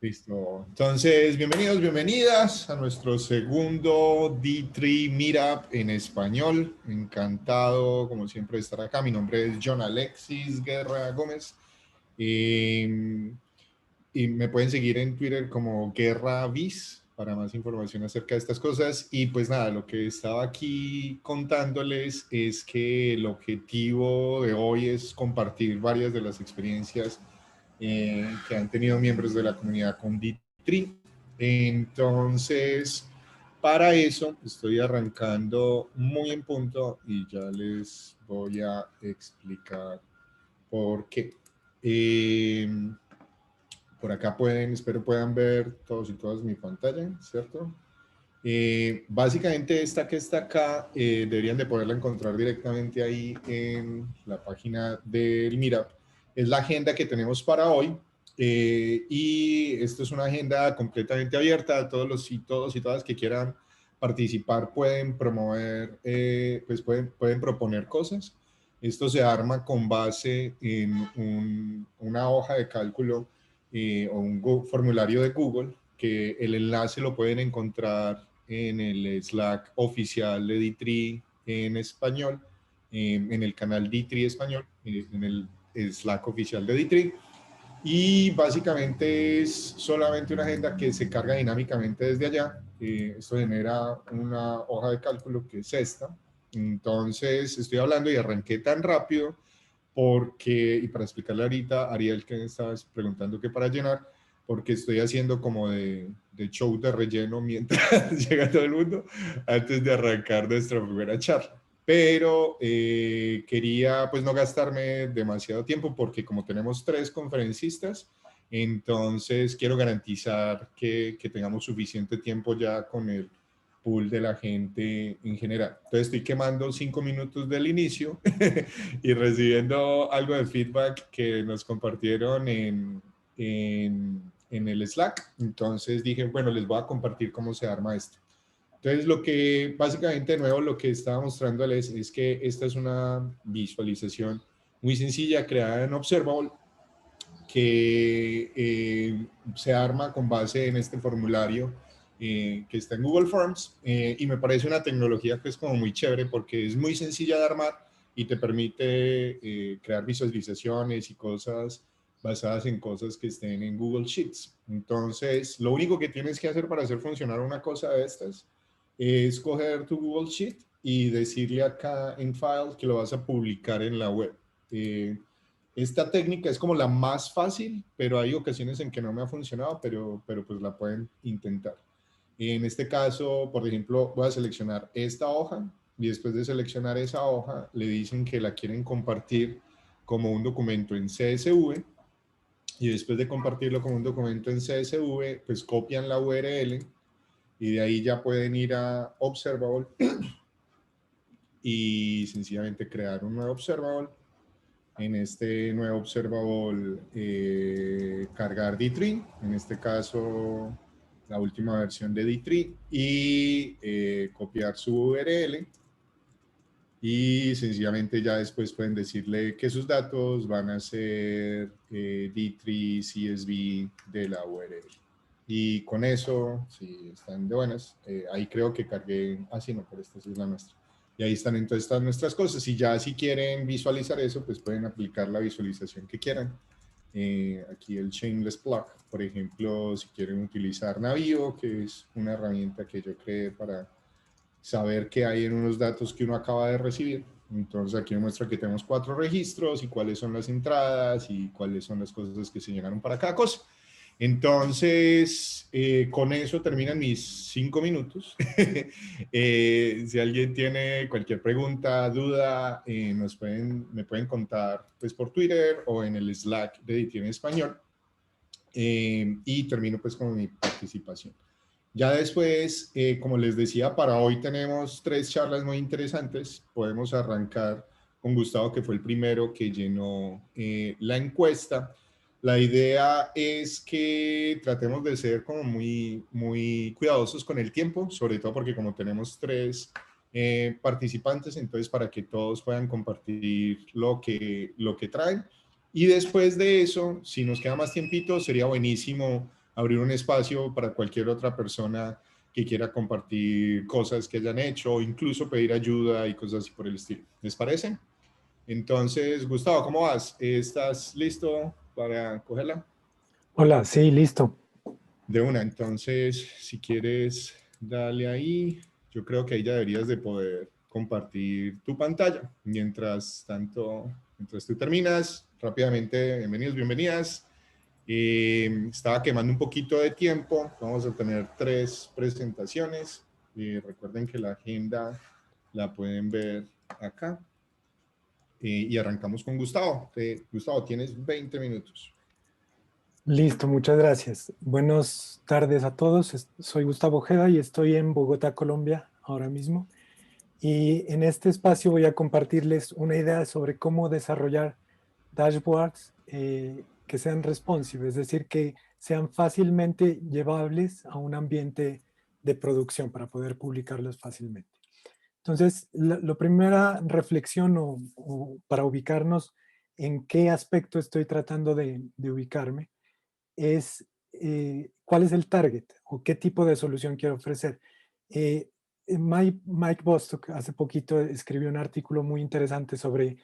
Listo. Entonces, bienvenidos, bienvenidas a nuestro segundo D3 Meetup en español. Encantado, como siempre, de estar acá. Mi nombre es John Alexis Guerra Gómez. Y me pueden seguir en Twitter como Guerra Viz para más información acerca de estas cosas. Y pues nada, lo que estaba aquí contándoles es que el objetivo de hoy es compartir varias de las experiencias que han tenido miembros de la comunidad con D3. Entonces, para eso estoy arrancando muy en punto y ya les voy a explicar por qué. Por acá espero puedan ver todos y todas mi pantalla, ¿cierto? Básicamente esta que está acá deberían de poderla encontrar directamente ahí en la página del Meetup. Es la agenda que tenemos para hoy y esto es una agenda completamente abierta. Todos y todas que quieran participar pueden promover, pues pueden proponer cosas. Esto se arma con base en una hoja de cálculo o un formulario de Google, que el enlace lo pueden encontrar en el Slack oficial de D3 en español, en el canal D3 español, en el Slack oficial de D3. Y básicamente es solamente una agenda que se carga dinámicamente desde allá. Esto genera una hoja de cálculo que es esta. Entonces estoy hablando y arranqué tan rápido porque, y para explicarle ahorita a Ariel que estabas preguntando qué para llenar, porque estoy haciendo como de show de relleno mientras llega todo el mundo, antes de arrancar nuestra primera charla. Pero quería pues no gastarme demasiado tiempo porque como tenemos 3 conferencistas, entonces quiero garantizar que tengamos suficiente tiempo ya con el pool de la gente en general. Entonces estoy quemando 5 minutos del inicio y recibiendo algo de feedback que nos compartieron en el Slack. Entonces dije, bueno, les voy a compartir cómo se arma esto. Entonces lo que básicamente de nuevo lo que estaba mostrándoles es que esta es una visualización muy sencilla creada en Observable que se arma con base en este formulario que está en Google Forms y me parece una tecnología que es como muy chévere porque es muy sencilla de armar y te permite crear visualizaciones y cosas basadas en cosas que estén en Google Sheets. Entonces, lo único que tienes que hacer para hacer funcionar una cosa de estas es coger tu Google Sheet y decirle acá en File que lo vas a publicar en la web. Esta técnica es como la más fácil, pero hay ocasiones en que no me ha funcionado, pero pues la pueden intentar. En este caso, por ejemplo, voy a seleccionar esta hoja y después de seleccionar esa hoja, le dicen que la quieren compartir como un documento en CSV y después de compartirlo como un documento en CSV, pues copian la URL y de ahí ya pueden ir a Observable y sencillamente crear un nuevo Observable. En este nuevo Observable cargar D3, en este caso la última versión de D3 y copiar su URL y sencillamente ya después pueden decirle que sus datos van a ser D3 CSV de la URL. Y con eso, si están de buenas, ahí creo que cargué, sí, no, pero esta sí es la nuestra. Y ahí están entonces todas nuestras cosas. Y ya si quieren visualizar eso, pues pueden aplicar la visualización que quieran. Aquí el Shameless Plug, por ejemplo, si quieren utilizar Navivo, que es una herramienta que yo creé para saber qué hay en unos datos que uno acaba de recibir. Entonces aquí muestra que tenemos 4 registros y cuáles son las entradas y cuáles son las cosas que se llegaron para cada cosa. Entonces, con eso terminan mis 5 minutos. Si alguien tiene cualquier pregunta, duda, me pueden contar pues, por Twitter o en el Slack de Edición en Español. Y termino pues con mi participación. Ya después, como les decía, para hoy tenemos 3 charlas muy interesantes. Podemos arrancar con Gustavo, que fue el primero que llenó la encuesta. La idea es que tratemos de ser como muy cuidadosos con el tiempo, sobre todo porque como tenemos 3 participantes, entonces para que todos puedan compartir lo que traen. Y después de eso, si nos queda más tiempito, sería buenísimo abrir un espacio para cualquier otra persona que quiera compartir cosas que hayan hecho o incluso pedir ayuda y cosas así por el estilo. ¿Les parece? Entonces, Gustavo, ¿cómo vas? ¿Estás listo para cogerla? Hola, sí, listo. De una, entonces, si quieres, dale ahí. Yo creo que ahí ya deberías de poder compartir tu pantalla. Mientras tanto, mientras tú terminas, rápidamente, bienvenidos, bienvenidas. Estaba quemando un poquito de tiempo. Vamos a tener 3 presentaciones. Recuerden que la agenda la pueden ver acá. Y arrancamos con Gustavo. Gustavo, tienes 20 minutos. Listo, muchas gracias. Buenas tardes a todos. Soy Gustavo Ojeda y estoy en Bogotá, Colombia, ahora mismo. Y en este espacio voy a compartirles una idea sobre cómo desarrollar dashboards que sean responsive, es decir, que sean fácilmente llevables a un ambiente de producción para poder publicarlos fácilmente. Entonces, la primera reflexión o para ubicarnos en qué aspecto estoy tratando de ubicarme es cuál es el target o qué tipo de solución quiero ofrecer. Mike Bostock hace poquito escribió un artículo muy interesante sobre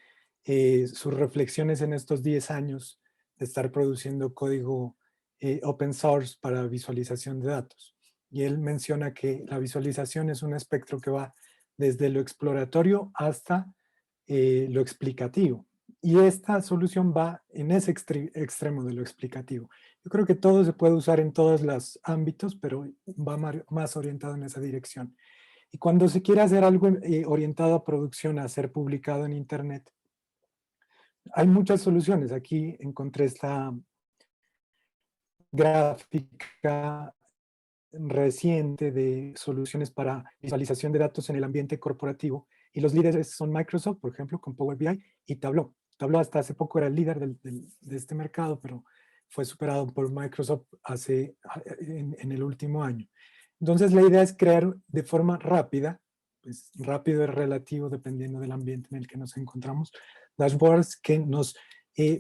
sus reflexiones en estos 10 años de estar produciendo código open source para visualización de datos. Y él menciona que la visualización es un espectro que va desde lo exploratorio hasta lo explicativo. Y esta solución va en ese extremo de lo explicativo. Yo creo que todo se puede usar en todos los ámbitos, pero va más orientado en esa dirección. Y cuando se quiere hacer algo orientado a producción, a ser publicado en Internet, hay muchas soluciones. Aquí encontré esta gráfica reciente de soluciones para visualización de datos en el ambiente corporativo. Y los líderes son Microsoft, por ejemplo, con Power BI, y Tableau. Tableau hasta hace poco era el líder de este mercado, pero fue superado por Microsoft en el último año. Entonces la idea es crear de forma rápida, pues rápido es relativo dependiendo del ambiente en el que nos encontramos, dashboards que nos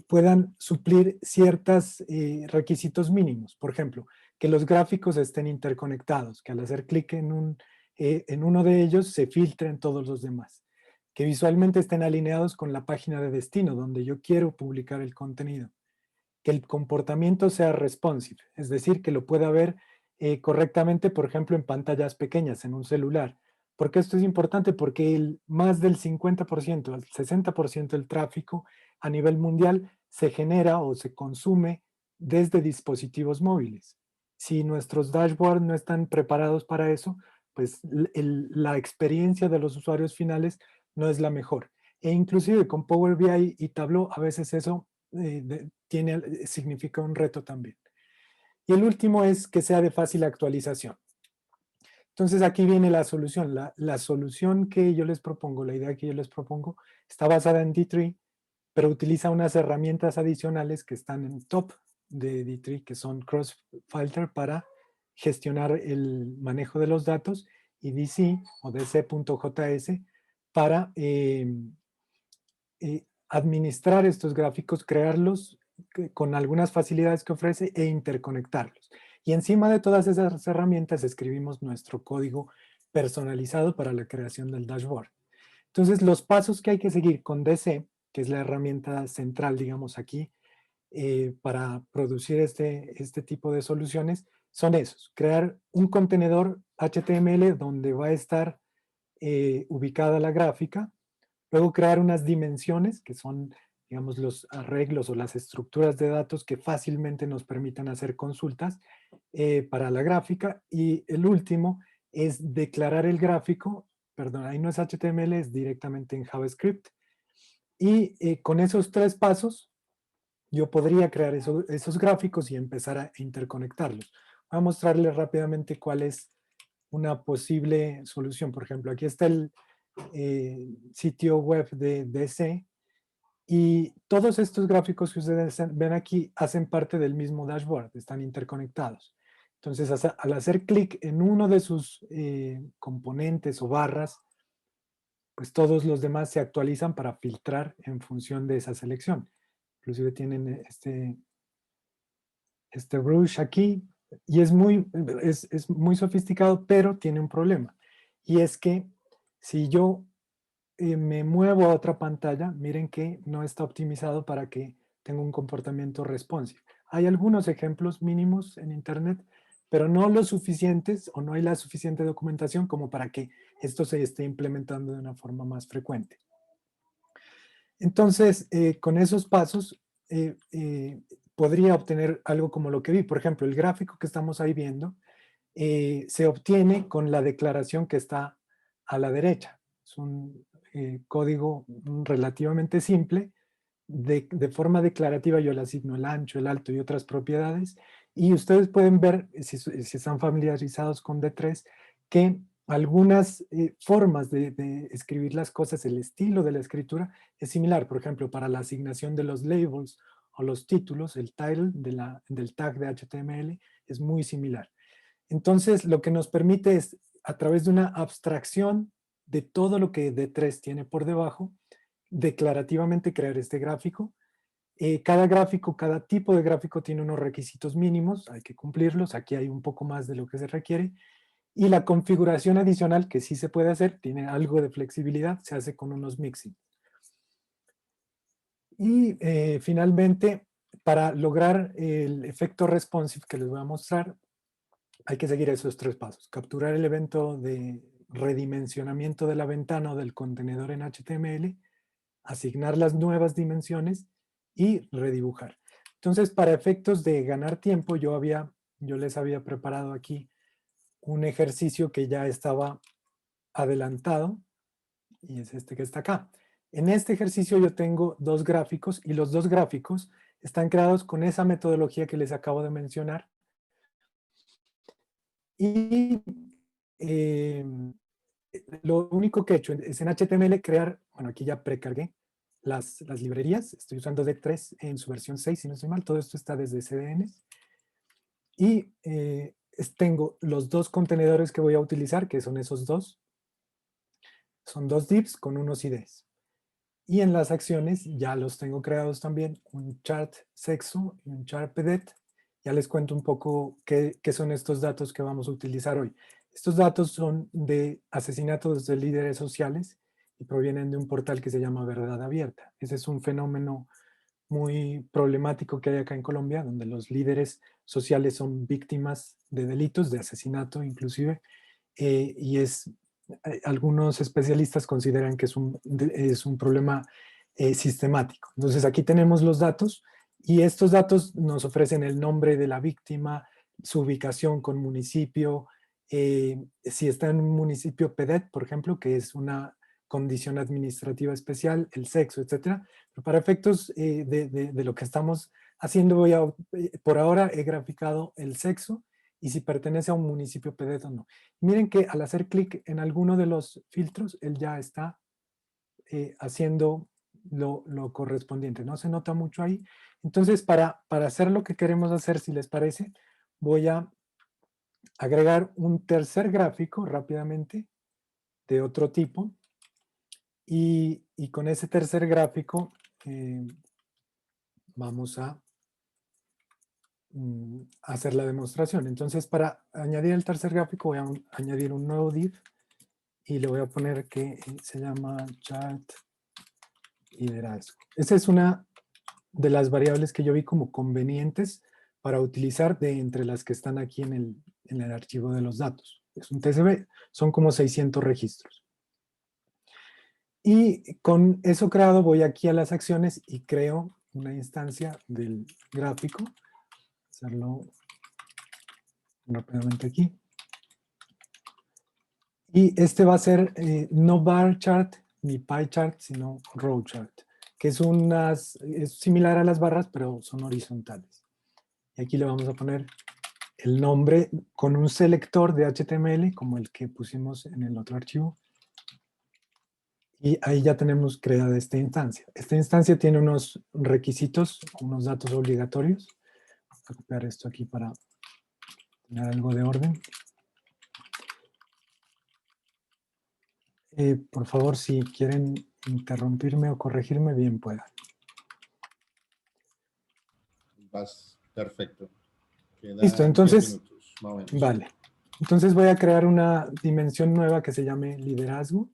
puedan suplir ciertos requisitos mínimos. Por ejemplo, que los gráficos estén interconectados, que al hacer clic en uno de ellos se filtren todos los demás, que visualmente estén alineados con la página de destino donde yo quiero publicar el contenido, que el comportamiento sea responsive, es decir, que lo pueda ver correctamente, por ejemplo, en pantallas pequeñas, en un celular. Porque esto es importante porque más del 50%, el 60% del tráfico a nivel mundial se genera o se consume desde dispositivos móviles. Si nuestros dashboards no están preparados para eso, pues la experiencia de los usuarios finales no es la mejor. E inclusive con Power BI y Tableau a veces eso significa un reto también. Y el último es que sea de fácil actualización. Entonces aquí viene la solución. La solución que yo les propongo, la idea que yo les propongo, está basada en D3, pero utiliza unas herramientas adicionales que están en top de D3, que son Crossfilter para gestionar el manejo de los datos, y DC o DC.js para administrar estos gráficos, crearlos con algunas facilidades que ofrece e interconectarlos. Y encima de todas esas herramientas escribimos nuestro código personalizado para la creación del dashboard. Entonces, los pasos que hay que seguir con DC, que es la herramienta central, digamos aquí, para producir este tipo de soluciones, son esos. Crear un contenedor HTML donde va a estar ubicada la gráfica. Luego crear unas dimensiones, que son, digamos, los arreglos o las estructuras de datos que fácilmente nos permitan hacer consultas para la gráfica. Y el último es declarar el gráfico, perdón, ahí no es HTML, es directamente en JavaScript. Y con esos 3 pasos, yo podría crear esos gráficos y empezar a interconectarlos. Voy a mostrarles rápidamente cuál es una posible solución. Por ejemplo, aquí está el sitio web de DC y todos estos gráficos que ustedes ven aquí hacen parte del mismo dashboard, están interconectados. Entonces, al hacer clic en uno de sus componentes o barras, pues todos los demás se actualizan para filtrar en función de esa selección. Inclusive tienen este brush aquí Y es muy sofisticado, pero tiene un problema. Y es que si yo me muevo a otra pantalla, miren que no está optimizado para que tenga un comportamiento responsive. Hay algunos ejemplos mínimos en Internet, pero no los suficientes o no hay la suficiente documentación como para que esto se esté implementando de una forma más frecuente. Entonces, con esos pasos, podría obtener algo como lo que vi. Por ejemplo, el gráfico que estamos ahí viendo se obtiene con la declaración que está a la derecha. Es un código relativamente simple. De forma declarativa yo le asigno el ancho, el alto y otras propiedades. Y ustedes pueden ver, si están familiarizados con D3, que algunas formas de escribir las cosas, el estilo de la escritura es similar. Por ejemplo, para la asignación de los labels o los títulos, el title del tag de HTML es muy similar. Entonces, lo que nos permite es, a través de una abstracción de todo lo que D3 tiene por debajo, declarativamente crear este gráfico. Cada gráfico, cada tipo de gráfico tiene unos requisitos mínimos, hay que cumplirlos. Aquí hay un poco más de lo que se requiere. Y la configuración adicional, que sí se puede hacer, tiene algo de flexibilidad, se hace con unos mixing. Y finalmente, para lograr el efecto responsive que les voy a mostrar, hay que seguir esos tres pasos. Capturar el evento de redimensionamiento de la ventana o del contenedor en HTML, asignar las nuevas dimensiones y redibujar. Entonces, para efectos de ganar tiempo, yo les había preparado aquí un ejercicio que ya estaba adelantado, y es este que está acá. En este ejercicio yo tengo dos gráficos, y los dos gráficos están creados con esa metodología que les acabo de mencionar. Y lo único que he hecho es en HTML crear, bueno, aquí ya precargué las librerías. Estoy usando D3 en su versión 6, si no estoy mal. Todo esto está desde CDN. Y tengo los dos contenedores que voy a utilizar, que son esos dos. Son dos divs con unos IDs. Y en las acciones ya los tengo creados también, un chart sexo y un chart pedet. Ya les cuento un poco qué son estos datos que vamos a utilizar hoy. Estos datos son de asesinatos de líderes sociales y provienen de un portal que se llama Verdad Abierta. Ese es un fenómeno muy problemático que hay acá en Colombia, donde los líderes sociales son víctimas de delitos, de asesinato inclusive, y algunos especialistas consideran que es un problema sistemático. Entonces aquí tenemos los datos, y estos datos nos ofrecen el nombre de la víctima, su ubicación con municipio, si está en un municipio PEDET, por ejemplo, que es una condición administrativa especial, el sexo, etcétera. Pero para efectos de lo que estamos haciendo, por ahora he graficado el sexo y si pertenece a un municipio PEDET o no. Miren que al hacer clic en alguno de los filtros, él ya está haciendo lo correspondiente. No se nota mucho ahí. Entonces, para hacer lo que queremos hacer, si les parece, voy a agregar un tercer gráfico rápidamente de otro tipo. Y con ese tercer gráfico vamos a hacer la demostración. Entonces, para añadir el tercer gráfico voy a añadir un nuevo div y le voy a poner que se llama chart liderazgo. Esa es una de las variables que yo vi como convenientes para utilizar de entre las que están aquí en el archivo de los datos. Es un TCB, son como 600 registros. Y con eso creado voy aquí a las acciones y creo una instancia del gráfico. Hacerlo rápidamente aquí. Y este va a ser no bar chart ni pie chart, sino row chart, que es similar a las barras, pero son horizontales. Y aquí le vamos a poner el nombre con un selector de HTML, como el que pusimos en el otro archivo. Y ahí ya tenemos creada esta instancia. Esta instancia tiene unos requisitos, unos datos obligatorios. Voy a copiar esto aquí para tener algo de orden. Por favor, si quieren interrumpirme o corregirme, bien puedan. Vas perfecto. Listo, Quedan 10 entonces, minutos, más o menos. vale. Entonces voy a crear una dimensión nueva que se llame liderazgo.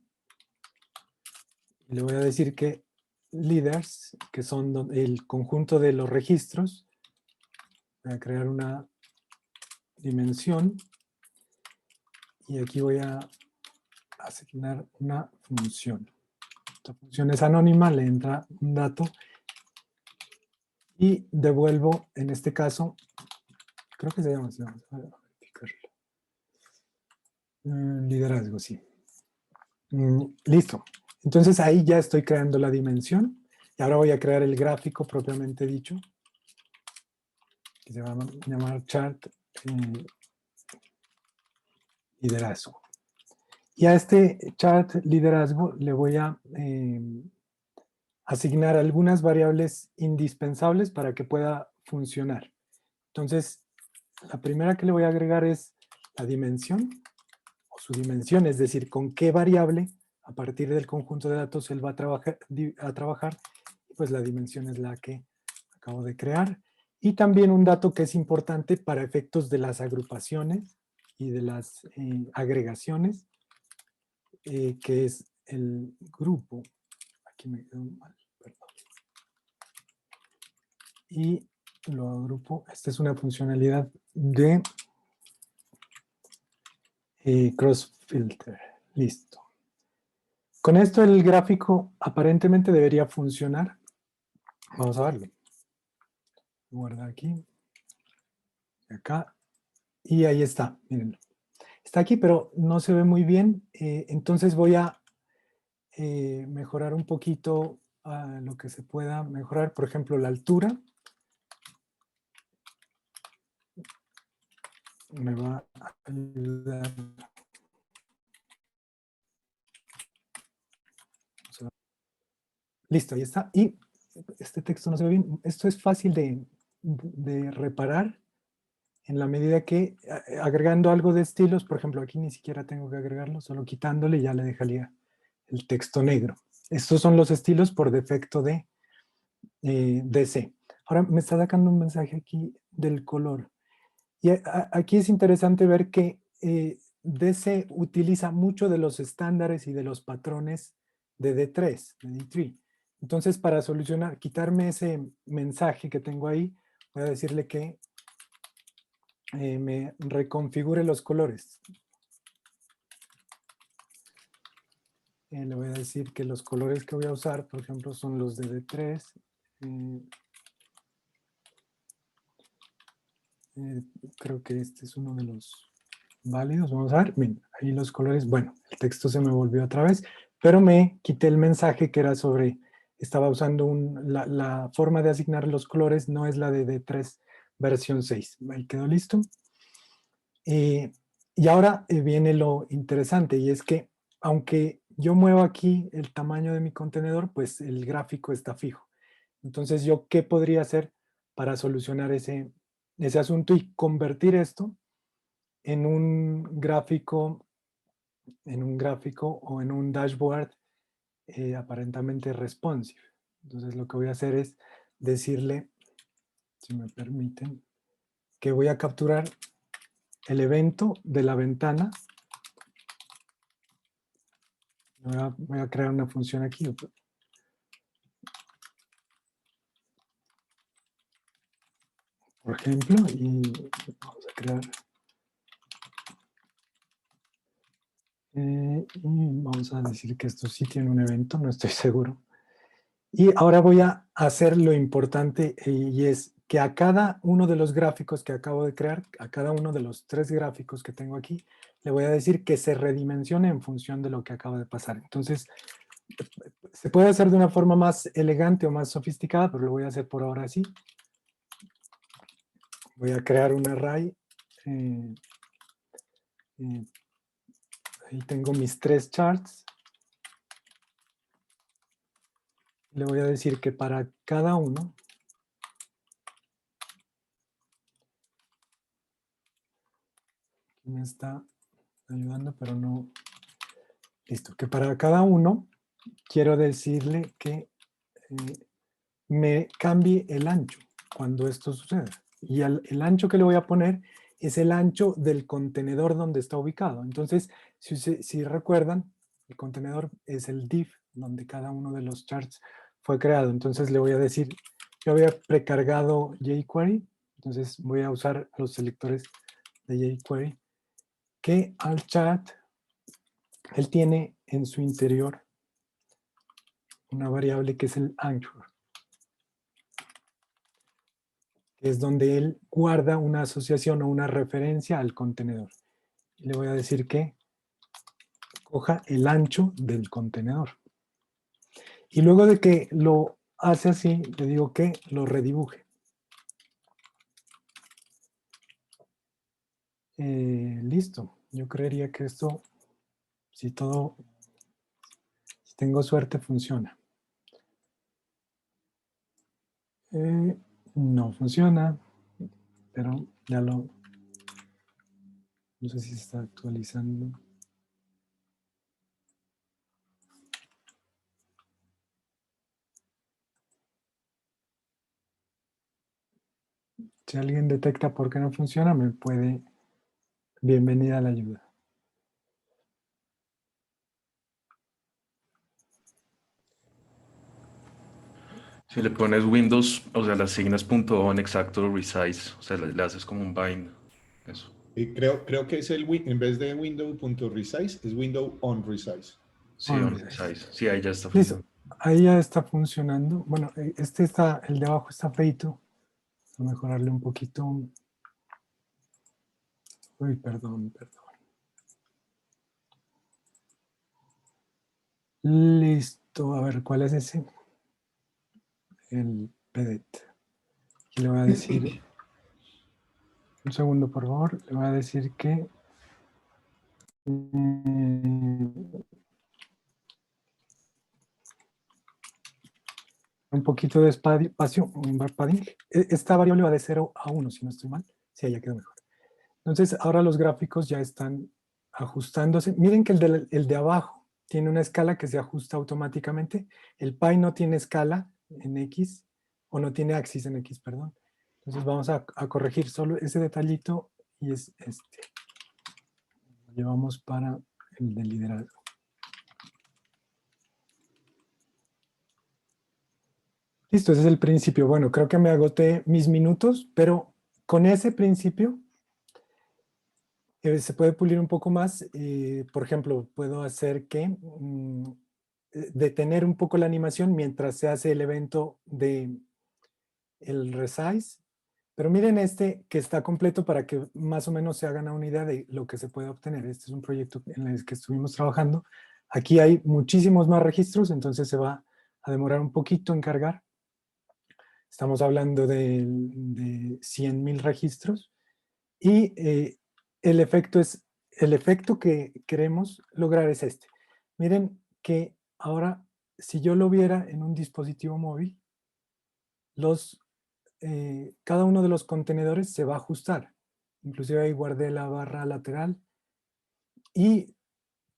Le voy a decir que leaders, que son el conjunto de los registros, voy a crear una dimensión y aquí voy a asignar una función. Esta función es anónima, le entra un dato y devuelvo, en este caso, creo que se llama liderazgo, sí. Listo. Entonces ahí ya estoy creando la dimensión y ahora voy a crear el gráfico propiamente dicho, que se va a llamar chart liderazgo. Y a este chart liderazgo le voy a asignar algunas variables indispensables para que pueda funcionar. Entonces, la primera que le voy a agregar es la dimensión, o su dimensión, es decir, con qué variable a partir del conjunto de datos él va a trabajar, pues la dimensión es la que acabo de crear. Y también un dato que es importante para efectos de las agrupaciones y de las agregaciones, que es el grupo. Aquí me quedó mal, perdón. Y lo agrupo. Esta es una funcionalidad de cross filter. Listo. Con esto el gráfico aparentemente debería funcionar. Vamos a verlo. Guarda aquí. Acá. Y ahí está. Miren. Está aquí, pero no se ve muy bien. Entonces voy a mejorar un poquito lo que se pueda mejorar. Por ejemplo, la altura. Me va a ayudar. Listo, ahí está. Y este texto no se ve bien. Esto es fácil de reparar en la medida que agregando algo de estilos, por ejemplo, aquí ni siquiera tengo que agregarlo, solo quitándole ya le dejaría el texto negro. Estos son los estilos por defecto de DC. Ahora me está sacando un mensaje aquí del color. Y aquí es interesante ver que DC utiliza mucho de los estándares y de los patrones de D3, de D3. Entonces, para solucionar, quitarme ese mensaje que tengo ahí, voy a decirle que me reconfigure los colores. Le voy a decir que los colores que voy a usar, por ejemplo, son los de D3. Creo que este es uno de los válidos. Vamos a ver. Miren, ahí los colores. Bueno, el texto se me volvió otra vez, pero me quité el mensaje que era sobre, estaba usando la forma de asignar los colores, no es la de D3 versión 6. Ahí quedó listo. Y ahora viene lo interesante, y es que aunque yo muevo aquí el tamaño de mi contenedor, pues el gráfico está fijo. Entonces, ¿yo qué podría hacer para solucionar ese asunto y convertir esto en un gráfico o en un dashboard aparentemente responsive? Entonces, lo que voy a hacer es decirle, si me permiten, que voy a capturar el evento de la ventana. Voy a crear una función aquí. Por ejemplo, y vamos a crear. Y vamos a decir que esto sí tiene un evento, no estoy seguro. Y ahora voy a hacer lo importante y es que a cada uno de los gráficos que acabo de crear, a cada uno de los 3 gráficos que tengo aquí, le voy a decir que se redimensione en función de lo que acaba de pasar. Entonces, se puede hacer de una forma más elegante o más sofisticada, pero lo voy a hacer por ahora así. Voy a crear un array. Ahí tengo mis 3 charts. Le voy a decir que para cada uno, me está ayudando, pero no. Listo, que para cada uno quiero decirle que me cambie el ancho cuando esto suceda. y el ancho que le voy a poner es el ancho del contenedor donde está ubicado. Entonces, si recuerdan, el contenedor es el div donde cada uno de los charts fue creado. Entonces le voy a decir, yo había precargado jQuery, entonces voy a usar los selectores de jQuery, que al chat, él tiene en su interior una variable que es el anchor, que es donde él guarda una asociación o una referencia al contenedor. Y le voy a decir que coja el ancho del contenedor. Y luego de que lo hace así, le digo que lo redibuje. Listo. Yo creería que esto, si tengo suerte, funciona. No funciona, pero ya no sé si se está actualizando. Si alguien detecta por qué no funciona, me puede... Bienvenida a la ayuda. Si le pones Windows, o sea, le asignas punto .on exacto resize, o sea, le haces como un bind, eso. Y creo que es en vez de window.resize, es window on resize. Sí, on resize. Sí, ahí ya está Listo. funcionando. Ahí ya está funcionando. Bueno, el de abajo está feito. Voy a mejorarle un poquito. Uy, perdón. Listo. A ver, ¿cuál es ese? El PDET. Y le voy a decir... Un segundo, por favor. Le voy a decir que... un poquito de espacio, un padding. Esta variable va de 0 a 1, si no estoy mal. Sí, ya quedó mejor. Entonces, ahora los gráficos ya están ajustándose. Miren que el de abajo tiene una escala que se ajusta automáticamente. El Pi no tiene escala en X, o no tiene axis en X, perdón. Entonces vamos a corregir solo ese detallito y es este. Lo llevamos para el de liderazgo. Listo, ese es el principio. Bueno, creo que me agoté mis minutos, pero con ese principio se puede pulir un poco más. Por ejemplo, puedo hacer que detener un poco la animación mientras se hace el evento de el resize. Pero miren este que está completo para que más o menos se hagan una idea de lo que se puede obtener. Este es un proyecto en el que estuvimos trabajando. Aquí hay muchísimos más registros, entonces se va a demorar un poquito en cargar. Estamos hablando de 100.000 registros. Y el efecto que queremos lograr es este. Miren que ahora, si yo lo viera en un dispositivo móvil, cada uno de los contenedores se va a ajustar. Inclusive ahí guardé la barra lateral. Y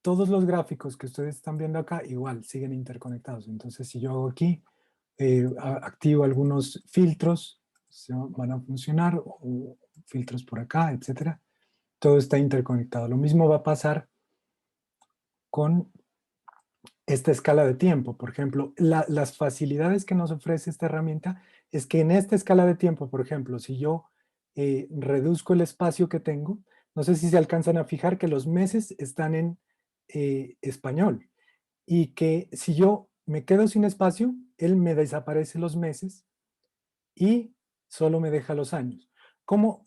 todos los gráficos que ustedes están viendo acá, igual, siguen interconectados. Entonces, si yo hago aquí, activo algunos filtros, van a funcionar, o filtros por acá, etcétera. Todo está interconectado. Lo mismo va a pasar con esta escala de tiempo. Por ejemplo, las facilidades que nos ofrece esta herramienta es que en esta escala de tiempo, por ejemplo, si yo reduzco el espacio que tengo, no sé si se alcanzan a fijar que los meses están en español y que si yo me quedo sin espacio, él me desaparece los meses y solo me deja los años. ¿Cómo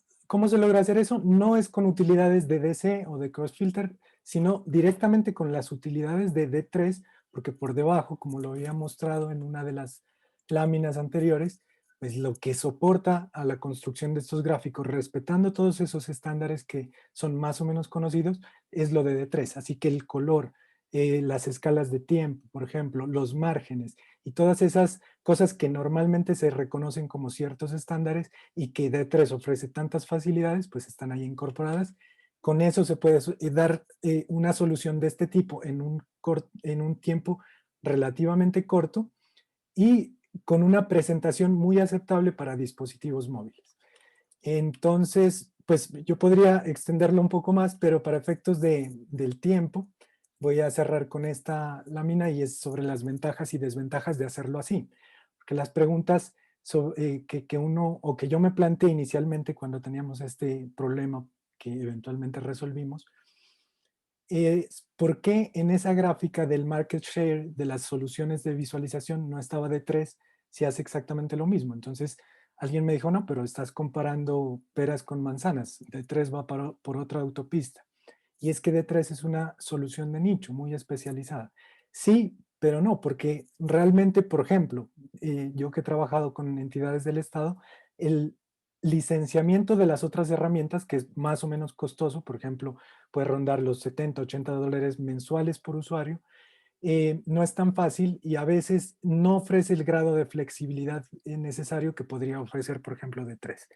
se logra hacer eso? No es con utilidades de DC o de CrossFilter, sino directamente con las utilidades de D3, porque por debajo, como lo había mostrado en una de las láminas anteriores, pues lo que soporta a la construcción de estos gráficos, respetando todos esos estándares que son más o menos conocidos, es lo de D3. Así que el color, las escalas de tiempo, por ejemplo, los márgenes y todas esas cosas que normalmente se reconocen como ciertos estándares y que D3 ofrece tantas facilidades, pues están ahí incorporadas. Con eso se puede dar una solución de este tipo en un tiempo relativamente corto y con una presentación muy aceptable para dispositivos móviles. Entonces, pues yo podría extenderlo un poco más, pero para efectos del tiempo, voy a cerrar con esta lámina y es sobre las ventajas y desventajas de hacerlo así. Porque las preguntas que uno, o que yo me planteé inicialmente cuando teníamos este problema que eventualmente resolvimos, es por qué en esa gráfica del market share de las soluciones de visualización no estaba de 3 si hace exactamente lo mismo. Entonces, alguien me dijo, no, pero estás comparando peras con manzanas. D3 va por otra autopista. Y es que D3 es una solución de nicho muy especializada. Sí, pero no, porque realmente, por ejemplo, yo que he trabajado con entidades del Estado, el licenciamiento de las otras herramientas, que es más o menos costoso, por ejemplo, puede rondar los 70, 80 dólares mensuales por usuario, no es tan fácil y a veces no ofrece el grado de flexibilidad necesario que podría ofrecer, por ejemplo, D3.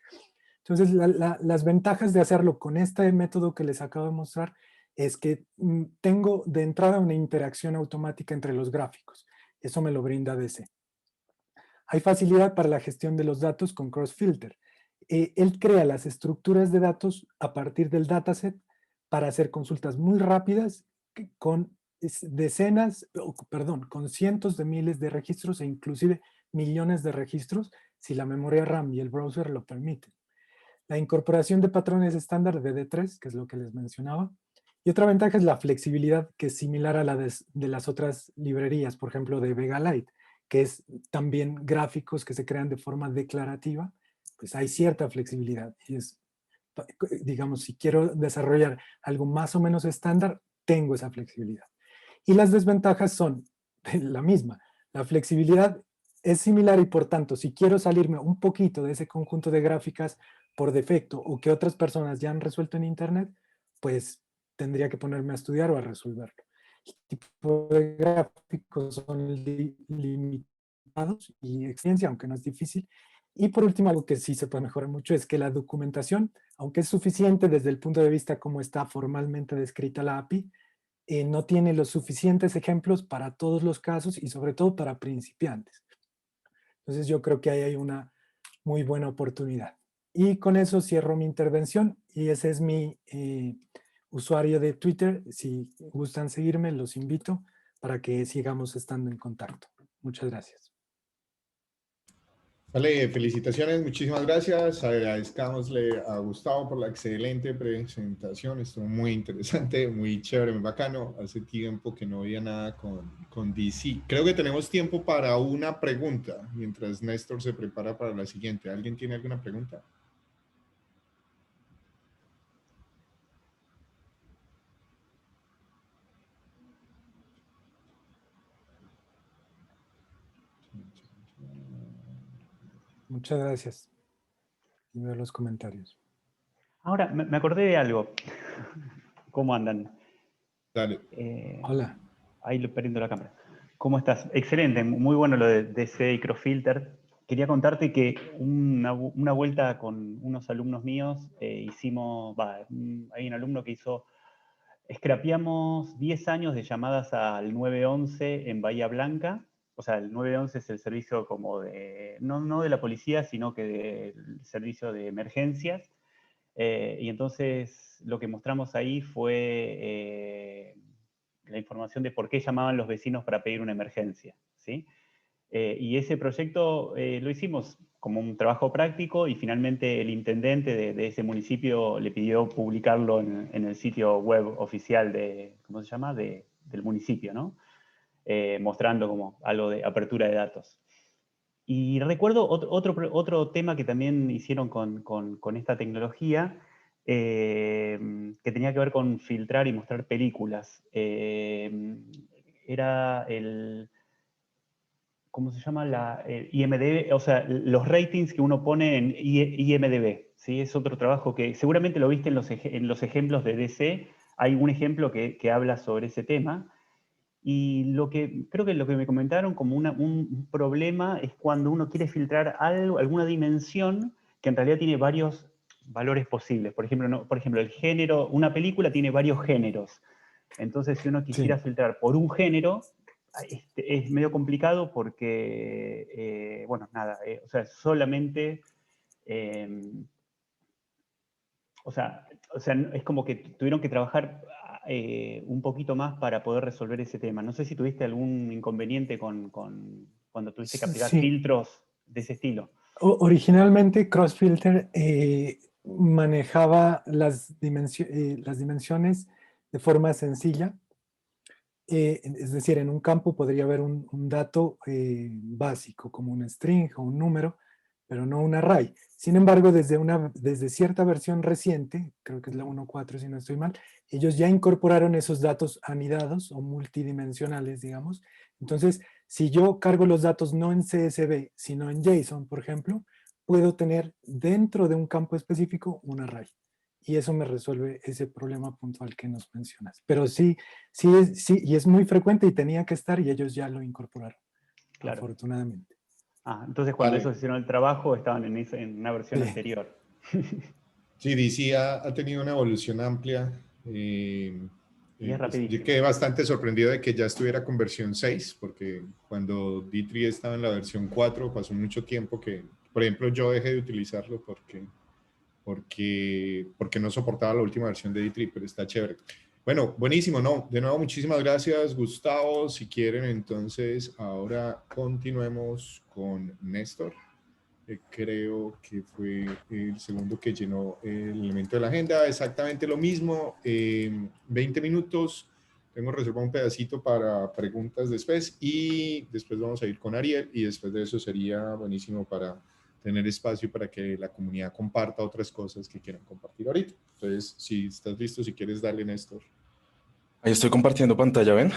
Entonces, las ventajas de hacerlo con este método que les acabo de mostrar es que tengo de entrada una interacción automática entre los gráficos. Eso me lo brinda DC. Hay facilidad para la gestión de los datos con CrossFilter. Él crea las estructuras de datos a partir del dataset para hacer consultas muy rápidas con decenas, perdón, con cientos de miles de registros e inclusive millones de registros si la memoria RAM y el browser lo permiten. La incorporación de patrones estándar de D3, que es lo que les mencionaba. Y otra ventaja es la flexibilidad, que es similar a la de las otras librerías, por ejemplo, de Vega Lite, que es también gráficos que se crean de forma declarativa, pues hay cierta flexibilidad. Y es, digamos, si quiero desarrollar algo más o menos estándar, tengo esa flexibilidad. Y las desventajas son la misma. La flexibilidad es similar y por tanto, si quiero salirme un poquito de ese conjunto de gráficas por defecto o que otras personas ya han resuelto en Internet, pues tendría que ponerme a estudiar o a resolverlo. El tipo de gráficos son limitados y experiencia, aunque no es difícil. Y por último, algo que sí se puede mejorar mucho es que la documentación, aunque es suficiente desde el punto de vista como está formalmente descrita la API, no tiene los suficientes ejemplos para todos los casos y sobre todo para principiantes. Entonces yo creo que ahí hay una muy buena oportunidad. Y con eso cierro mi intervención y ese es mi usuario de Twitter. Si gustan seguirme, los invito para que sigamos estando en contacto. Muchas gracias. Vale, felicitaciones, muchísimas gracias. Agradezcámosle a Gustavo por la excelente presentación. Estuvo muy interesante, muy chévere, muy bacano. Hace tiempo que no había nada con DC. Creo que tenemos tiempo para una pregunta mientras Néstor se prepara para la siguiente. ¿Alguien tiene alguna pregunta? Muchas gracias. Y veo los comentarios. Ahora, me acordé de algo. ¿Cómo andan? Dale. Hola. Ahí le prendo la cámara. ¿Cómo estás? Excelente, muy bueno lo de DC y CrossFilter. Quería contarte que una vuelta con unos alumnos míos hicimos, hay un alumno que hizo, scrapeamos 10 años de llamadas al 911 en Bahía Blanca. O sea, el 911 es el servicio como de, no de la policía, sino que del servicio de emergencias. Y entonces lo que mostramos ahí fue la información de por qué llamaban los vecinos para pedir una emergencia, ¿sí? Y ese proyecto lo hicimos como un trabajo práctico y finalmente el intendente de ese municipio le pidió publicarlo en el sitio web oficial de, ¿cómo se llama? Del municipio, ¿no? Mostrando como algo de apertura de datos. Y recuerdo otro tema que también hicieron con esta tecnología, que tenía que ver con filtrar y mostrar películas. Era el, ¿cómo se llama? IMDb, o sea, los ratings que uno pone en IMDb, ¿sí? Es otro trabajo que seguramente lo viste en los ejemplos de DC. Hay un ejemplo que habla sobre ese tema. Y creo que lo que me comentaron como un problema es cuando uno quiere filtrar alguna dimensión que en realidad tiene varios valores posibles. Por ejemplo, el género, una película tiene varios géneros. Entonces, si uno quisiera filtrar por un género, es medio complicado porque, bueno, nada, o sea, solamente O sea, es como que tuvieron que trabajar un poquito más para poder resolver ese tema. No sé si tuviste algún inconveniente cuando tuviste que aplicar Sí, filtros de ese estilo. Originalmente CrossFilter manejaba las dimensiones de forma sencilla. Es decir, en un campo podría haber un dato básico, como un string o un número, pero no un array. Sin embargo, desde cierta versión reciente, creo que es la 1.4 si no estoy mal, ellos ya incorporaron esos datos anidados o multidimensionales, digamos. Entonces, si yo cargo los datos no en CSV, sino en JSON, por ejemplo, puedo tener dentro de un campo específico un array. Y eso me resuelve ese problema puntual que nos mencionas. Pero sí, sí, y es muy frecuente y tenía que estar y ellos ya lo incorporaron, Claro. afortunadamente. Entonces cuando Vale. ellos hicieron el trabajo estaban en una versión Sí. anterior. Sí, DC ha tenido una evolución amplia. Y es Pues, yo rapidísimo. quedé bastante sorprendido de que ya estuviera con versión 6, porque cuando D3 estaba en la versión 4 pasó mucho tiempo que, por ejemplo, yo dejé de utilizarlo porque no soportaba la última versión de D3, pero está chévere. Bueno, buenísimo, ¿no? De nuevo, muchísimas gracias, Gustavo. Si quieren, entonces, ahora continuemos con Néstor. Creo que fue el segundo que llenó el elemento de la agenda. Exactamente lo mismo, 20 minutos. Tengo reservado un pedacito para preguntas después y después vamos a ir con Ariel y después de eso sería buenísimo para tener espacio para que la comunidad comparta otras cosas que quieran compartir ahorita. Entonces, si estás listo, si quieres darle, Néstor. Ahí estoy compartiendo pantalla, ¿ven?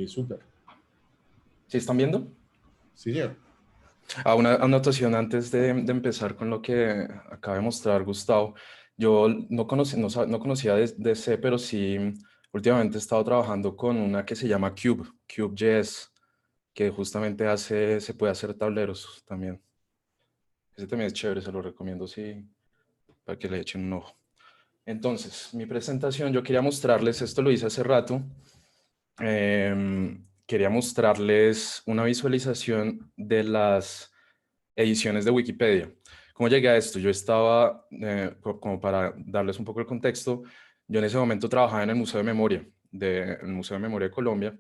Súper. ¿Sí están viendo? Sí, señor. Una anotación antes de empezar con lo que acaba de mostrar Gustavo. Yo no conocía de C, pero sí últimamente he estado trabajando con una que se llama Cube.js, que justamente se puede hacer tableros también. Ese también es chévere, se lo recomiendo sí, para que le echen un ojo. Entonces, mi presentación, yo quería mostrarles, esto lo hice hace rato, quería mostrarles una visualización de las ediciones de Wikipedia. ¿Cómo llegué a esto? Yo estaba, como para darles un poco el contexto, yo en ese momento trabajaba en el Museo de Memoria, el Museo de Memoria de Colombia,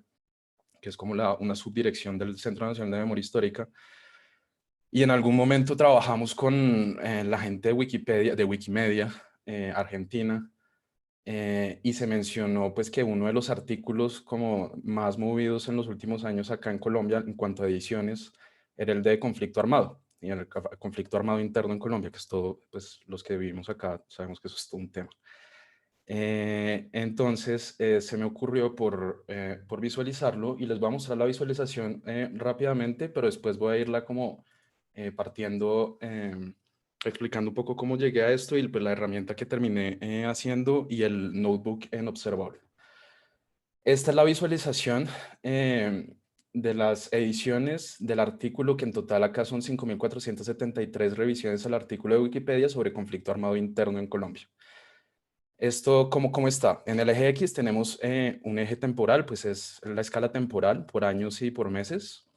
que es como una subdirección del Centro Nacional de Memoria Histórica, y en algún momento trabajamos con la gente de Wikipedia, de Wikimedia, Argentina, y se mencionó pues que uno de los artículos como más movidos en los últimos años acá en Colombia en cuanto a ediciones era el de conflicto armado y el conflicto armado interno en Colombia, que es todo, pues los que vivimos acá sabemos que eso es todo un tema. Entonces se me ocurrió por visualizarlo y les voy a mostrar la visualización rápidamente, pero después voy a irla como partiendo, explicando un poco cómo llegué a esto y pues, la herramienta que terminé haciendo y el notebook en Observable. Esta es la visualización de las ediciones del artículo, que en total acá son 5.473 revisiones al artículo de Wikipedia sobre conflicto armado interno en Colombia. Esto, ¿cómo está? En el eje X tenemos un eje temporal, pues es la escala temporal por años y por meses.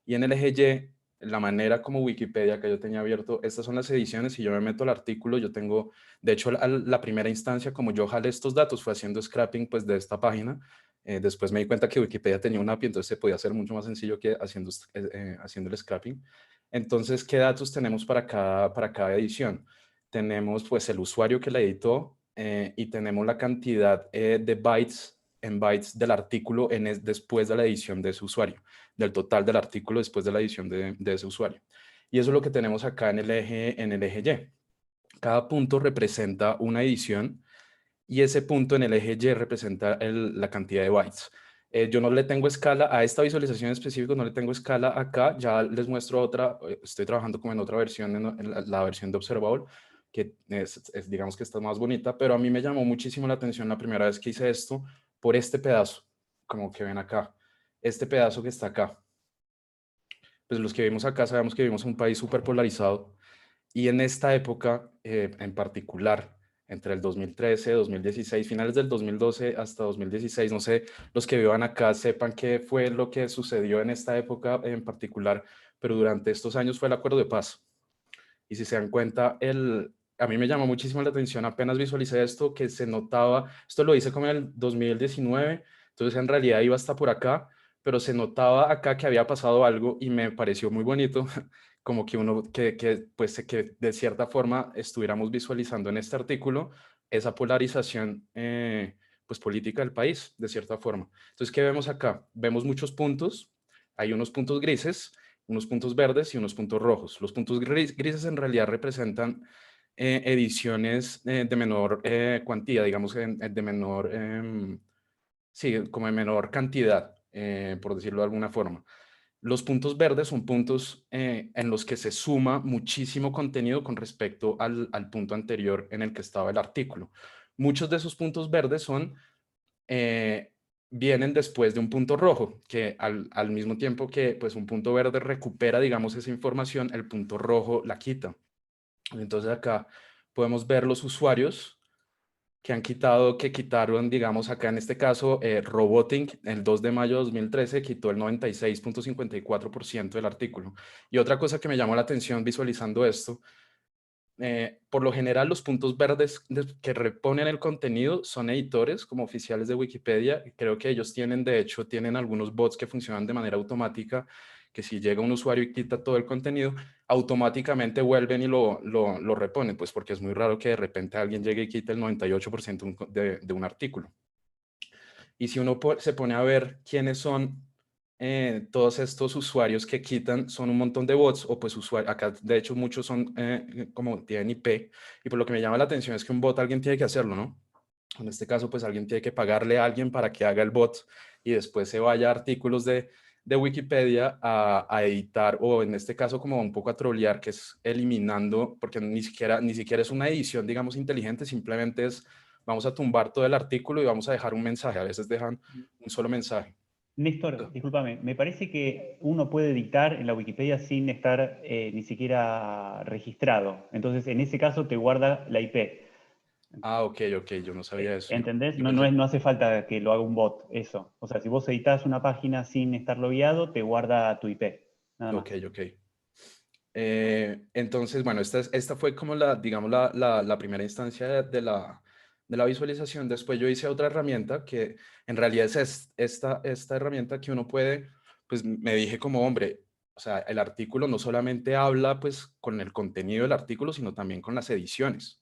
Y en el eje Y, la manera como Wikipedia que yo tenía abierto, estas son las ediciones y yo me meto al artículo, yo tengo, de hecho, la primera instancia, como yo jalé estos datos, fue haciendo scrapping pues de esta página. Después me di cuenta que Wikipedia tenía una API, entonces se podía hacer mucho más sencillo que haciendo el scrapping. Entonces, ¿qué datos tenemos para cada edición? Tenemos pues el usuario que la editó, y tenemos la cantidad de bytes en bytes del artículo después de la edición de ese usuario, del total del artículo después de la edición de ese usuario. Y eso es lo que tenemos acá en el eje Y. Cada punto representa una edición y ese punto en el eje Y representa la cantidad de bytes. Yo no le tengo escala a esta visualización específica, no le tengo escala acá, ya les muestro otra, estoy trabajando como en otra versión, en la versión de Observable, que digamos que está más bonita, pero a mí me llamó muchísimo la atención la primera vez que hice esto por este pedazo, como que ven acá, este pedazo que está acá. Pues los que vivimos acá sabemos que vivimos en un país súper polarizado y en esta época en particular, entre el 2013, 2016, finales del 2012 hasta 2016, no sé, los que vivan acá sepan qué fue lo que sucedió en esta época en particular, pero durante estos años fue el Acuerdo de Paz. Y si se dan cuenta, a mí me llamó muchísimo la atención apenas visualicé esto, que se notaba, esto lo hice como en el 2019, entonces en realidad iba hasta por acá, pero se notaba acá que había pasado algo y me pareció muy bonito, como que uno, pues que de cierta forma estuviéramos visualizando en este artículo esa polarización pues política del país, de cierta forma. Entonces, ¿qué vemos acá? Vemos muchos puntos, hay unos puntos grises, unos puntos verdes y unos puntos rojos. Los puntos grises en realidad representan ediciones de menor cuantía, digamos, de menor, sí, como de menor cantidad, por decirlo de alguna forma. Los puntos verdes son puntos en los que se suma muchísimo contenido con respecto al punto anterior en el que estaba el artículo. Muchos de esos puntos verdes son vienen después de un punto rojo, que al mismo tiempo que pues, un punto verde recupera, digamos, esa información, el punto rojo la quita. Entonces acá podemos ver los usuarios que quitaron, digamos, acá en este caso, Roboting, el 2 de mayo de 2013, quitó el 96.54% del artículo. Y otra cosa que me llamó la atención visualizando esto, por lo general los puntos verdes que reponen el contenido son editores como oficiales de Wikipedia. Creo que ellos de hecho, tienen algunos bots que funcionan de manera automática, que si llega un usuario y quita todo el contenido, automáticamente vuelven y lo reponen, pues porque es muy raro que de repente alguien llegue y quite el 98% de un artículo. Y si uno se pone a ver quiénes son todos estos usuarios que quitan, son un montón de bots, o pues usuarios, acá de hecho muchos son como tienen IP, y por lo que me llama la atención es que un bot alguien tiene que hacerlo, ¿no? En este caso, pues alguien tiene que pagarle a alguien para que haga el bot y después se vaya a artículos de Wikipedia a editar, o en este caso como un poco a trolear, que es eliminando, porque ni siquiera es una edición, digamos, inteligente, simplemente es, vamos a tumbar todo el artículo y vamos a dejar un mensaje, a veces dejan un solo mensaje. Néstor, discúlpame, me parece que uno puede editar en la Wikipedia sin estar ni siquiera registrado. Entonces, en ese caso te guarda la IP. Ah, ok, yo no sabía eso. ¿Entendés? Yo No, pensé, no hace falta que lo haga un bot, eso. O sea, si vos editas una página sin estar logueado, te guarda tu IP. Nada más. ok. Entonces, bueno, esta fue como digamos, la primera instancia de la visualización. Después yo hice otra herramienta que en realidad es esta herramienta que uno puede, pues me dije como, hombre, o sea, el artículo no solamente habla pues con el contenido del artículo, sino también con las ediciones.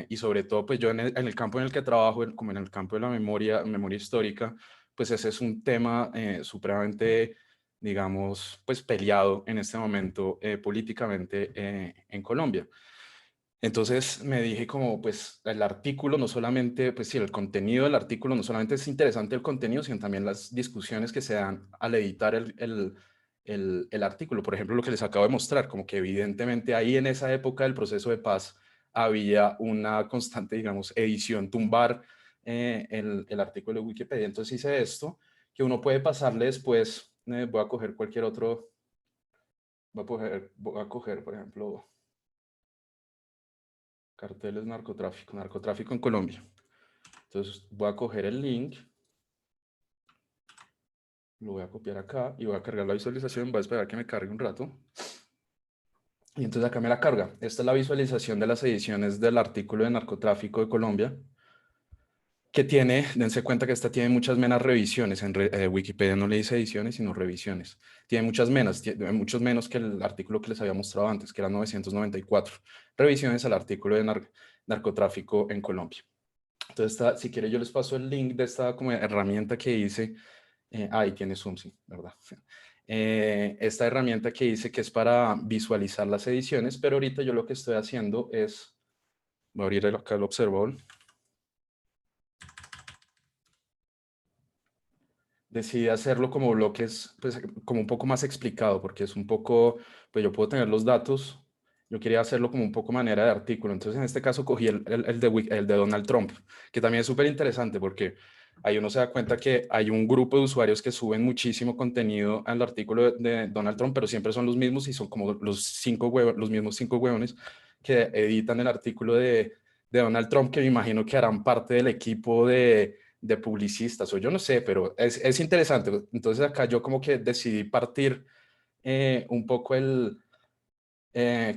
Y sobre todo, pues yo en el campo en el que trabajo, como en el campo de la memoria histórica, pues ese es un tema supremamente, digamos, pues peleado en este momento políticamente en Colombia. Entonces me dije como, pues el artículo no solamente, pues sí, el contenido del artículo no solamente es interesante el contenido, sino también las discusiones que se dan al editar el artículo. Por ejemplo, lo que les acabo de mostrar, como que evidentemente ahí en esa época del proceso de paz había una constante, digamos, edición, tumbar el artículo de Wikipedia. Entonces hice esto, que uno puede pasarle después, voy a coger cualquier otro, voy a coger, por ejemplo, carteles narcotráfico en Colombia. Entonces voy a coger el link, lo voy a copiar acá y voy a cargar la visualización, voy a esperar que me cargue un rato. Y entonces acá me la carga. Esta es la visualización de las ediciones del artículo de narcotráfico de Colombia, que tiene, dense cuenta que esta tiene muchas menos revisiones. En Wikipedia no le dice ediciones, sino revisiones. Tiene muchas menos, muchos menos que el artículo que les había mostrado antes, que era 994 revisiones al artículo de narcotráfico en Colombia. Entonces, si quiere yo les paso el link de esta como herramienta que hice. Ahí tiene Zoom, sí, ¿verdad? Esta herramienta que hice que es para visualizar las ediciones, pero ahorita yo lo que estoy haciendo es, voy a abrir acá el Observable. Decidí hacerlo como bloques, pues como un poco más explicado, porque es un poco, pues yo puedo tener los datos, yo quería hacerlo como un poco manera de artículo. Entonces en este caso cogí el de Donald Trump, que también es súper interesante porque ahí uno se da cuenta que hay un grupo de usuarios que suben muchísimo contenido al artículo de Donald Trump, pero siempre son los mismos y son como los mismos 5 huevones que editan el artículo de Donald Trump, que me imagino que harán parte del equipo de publicistas, o yo no sé, pero es interesante. Entonces acá yo como que decidí partir un poco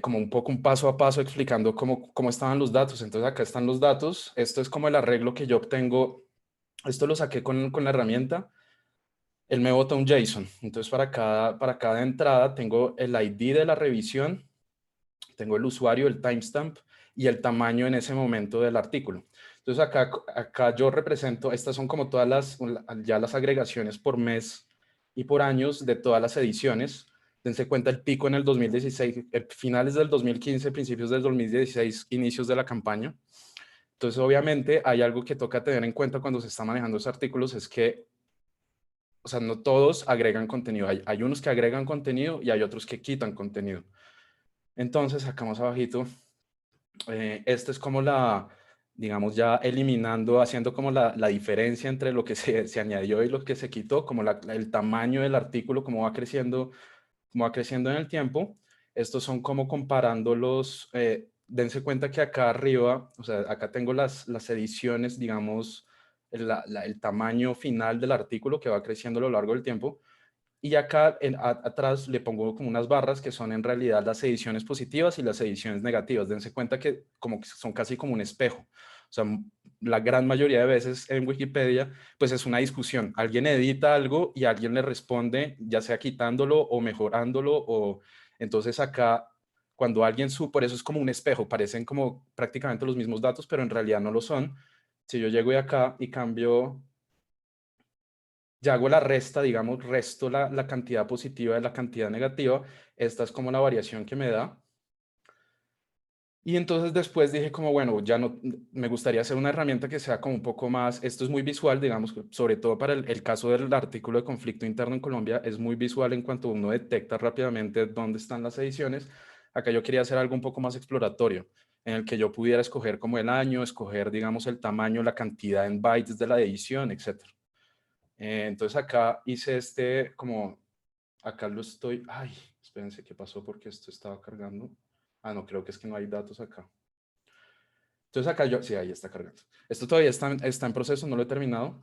como un poco un paso a paso explicando cómo estaban los datos. Entonces acá están los datos. Esto es como el arreglo que yo obtengo. Esto lo saqué con la herramienta. Él me bota un JSON. Entonces para cada entrada tengo el ID de la revisión, tengo el usuario, el timestamp y el tamaño en ese momento del artículo. Entonces acá yo represento, estas son como todas ya las agregaciones por mes y por años de todas las ediciones. Dense cuenta el pico en el 2016, finales del 2015, principios del 2016, inicios de la campaña. Entonces, obviamente, hay algo que toca tener en cuenta cuando se está manejando esos artículos, es que, o sea, no todos agregan contenido. Hay unos que agregan contenido y hay otros que quitan contenido. Entonces, acá más abajito, esta es como digamos, ya eliminando, haciendo como la diferencia entre lo que se añadió y lo que se quitó, como el tamaño del artículo, cómo va creciendo en el tiempo. Estos son como comparando dense cuenta que acá arriba, o sea, acá tengo las ediciones, digamos, el tamaño final del artículo que va creciendo a lo largo del tiempo. Y acá atrás le pongo como unas barras que son en realidad las ediciones positivas y las ediciones negativas. Dense cuenta que como que son casi como un espejo. O sea, la gran mayoría de veces en Wikipedia, pues es una discusión. Alguien edita algo y alguien le responde, ya sea quitándolo o mejorándolo. Entonces acá, cuando alguien por eso es como un espejo, parecen como prácticamente los mismos datos, pero en realidad no lo son. Si yo llego acá y cambio, ya hago la resta, digamos, resto la cantidad positiva de la cantidad negativa. Esta es como la variación que me da. Y entonces después dije como, bueno, ya no, me gustaría hacer una herramienta que sea como un poco más, esto es muy visual, digamos, sobre todo para el caso del artículo de conflicto interno en Colombia, es muy visual en cuanto uno detecta rápidamente dónde están las ediciones. Acá yo quería hacer algo un poco más exploratorio, en el que yo pudiera escoger como el año, escoger, digamos, el tamaño, la cantidad en bytes de la edición, etc. Entonces acá hice acá lo estoy, ay, espérense, ¿qué pasó? Porque esto estaba cargando. Ah, no, creo que es que no hay datos acá. Entonces acá sí, ahí está cargando. Esto todavía está en proceso, no lo he terminado.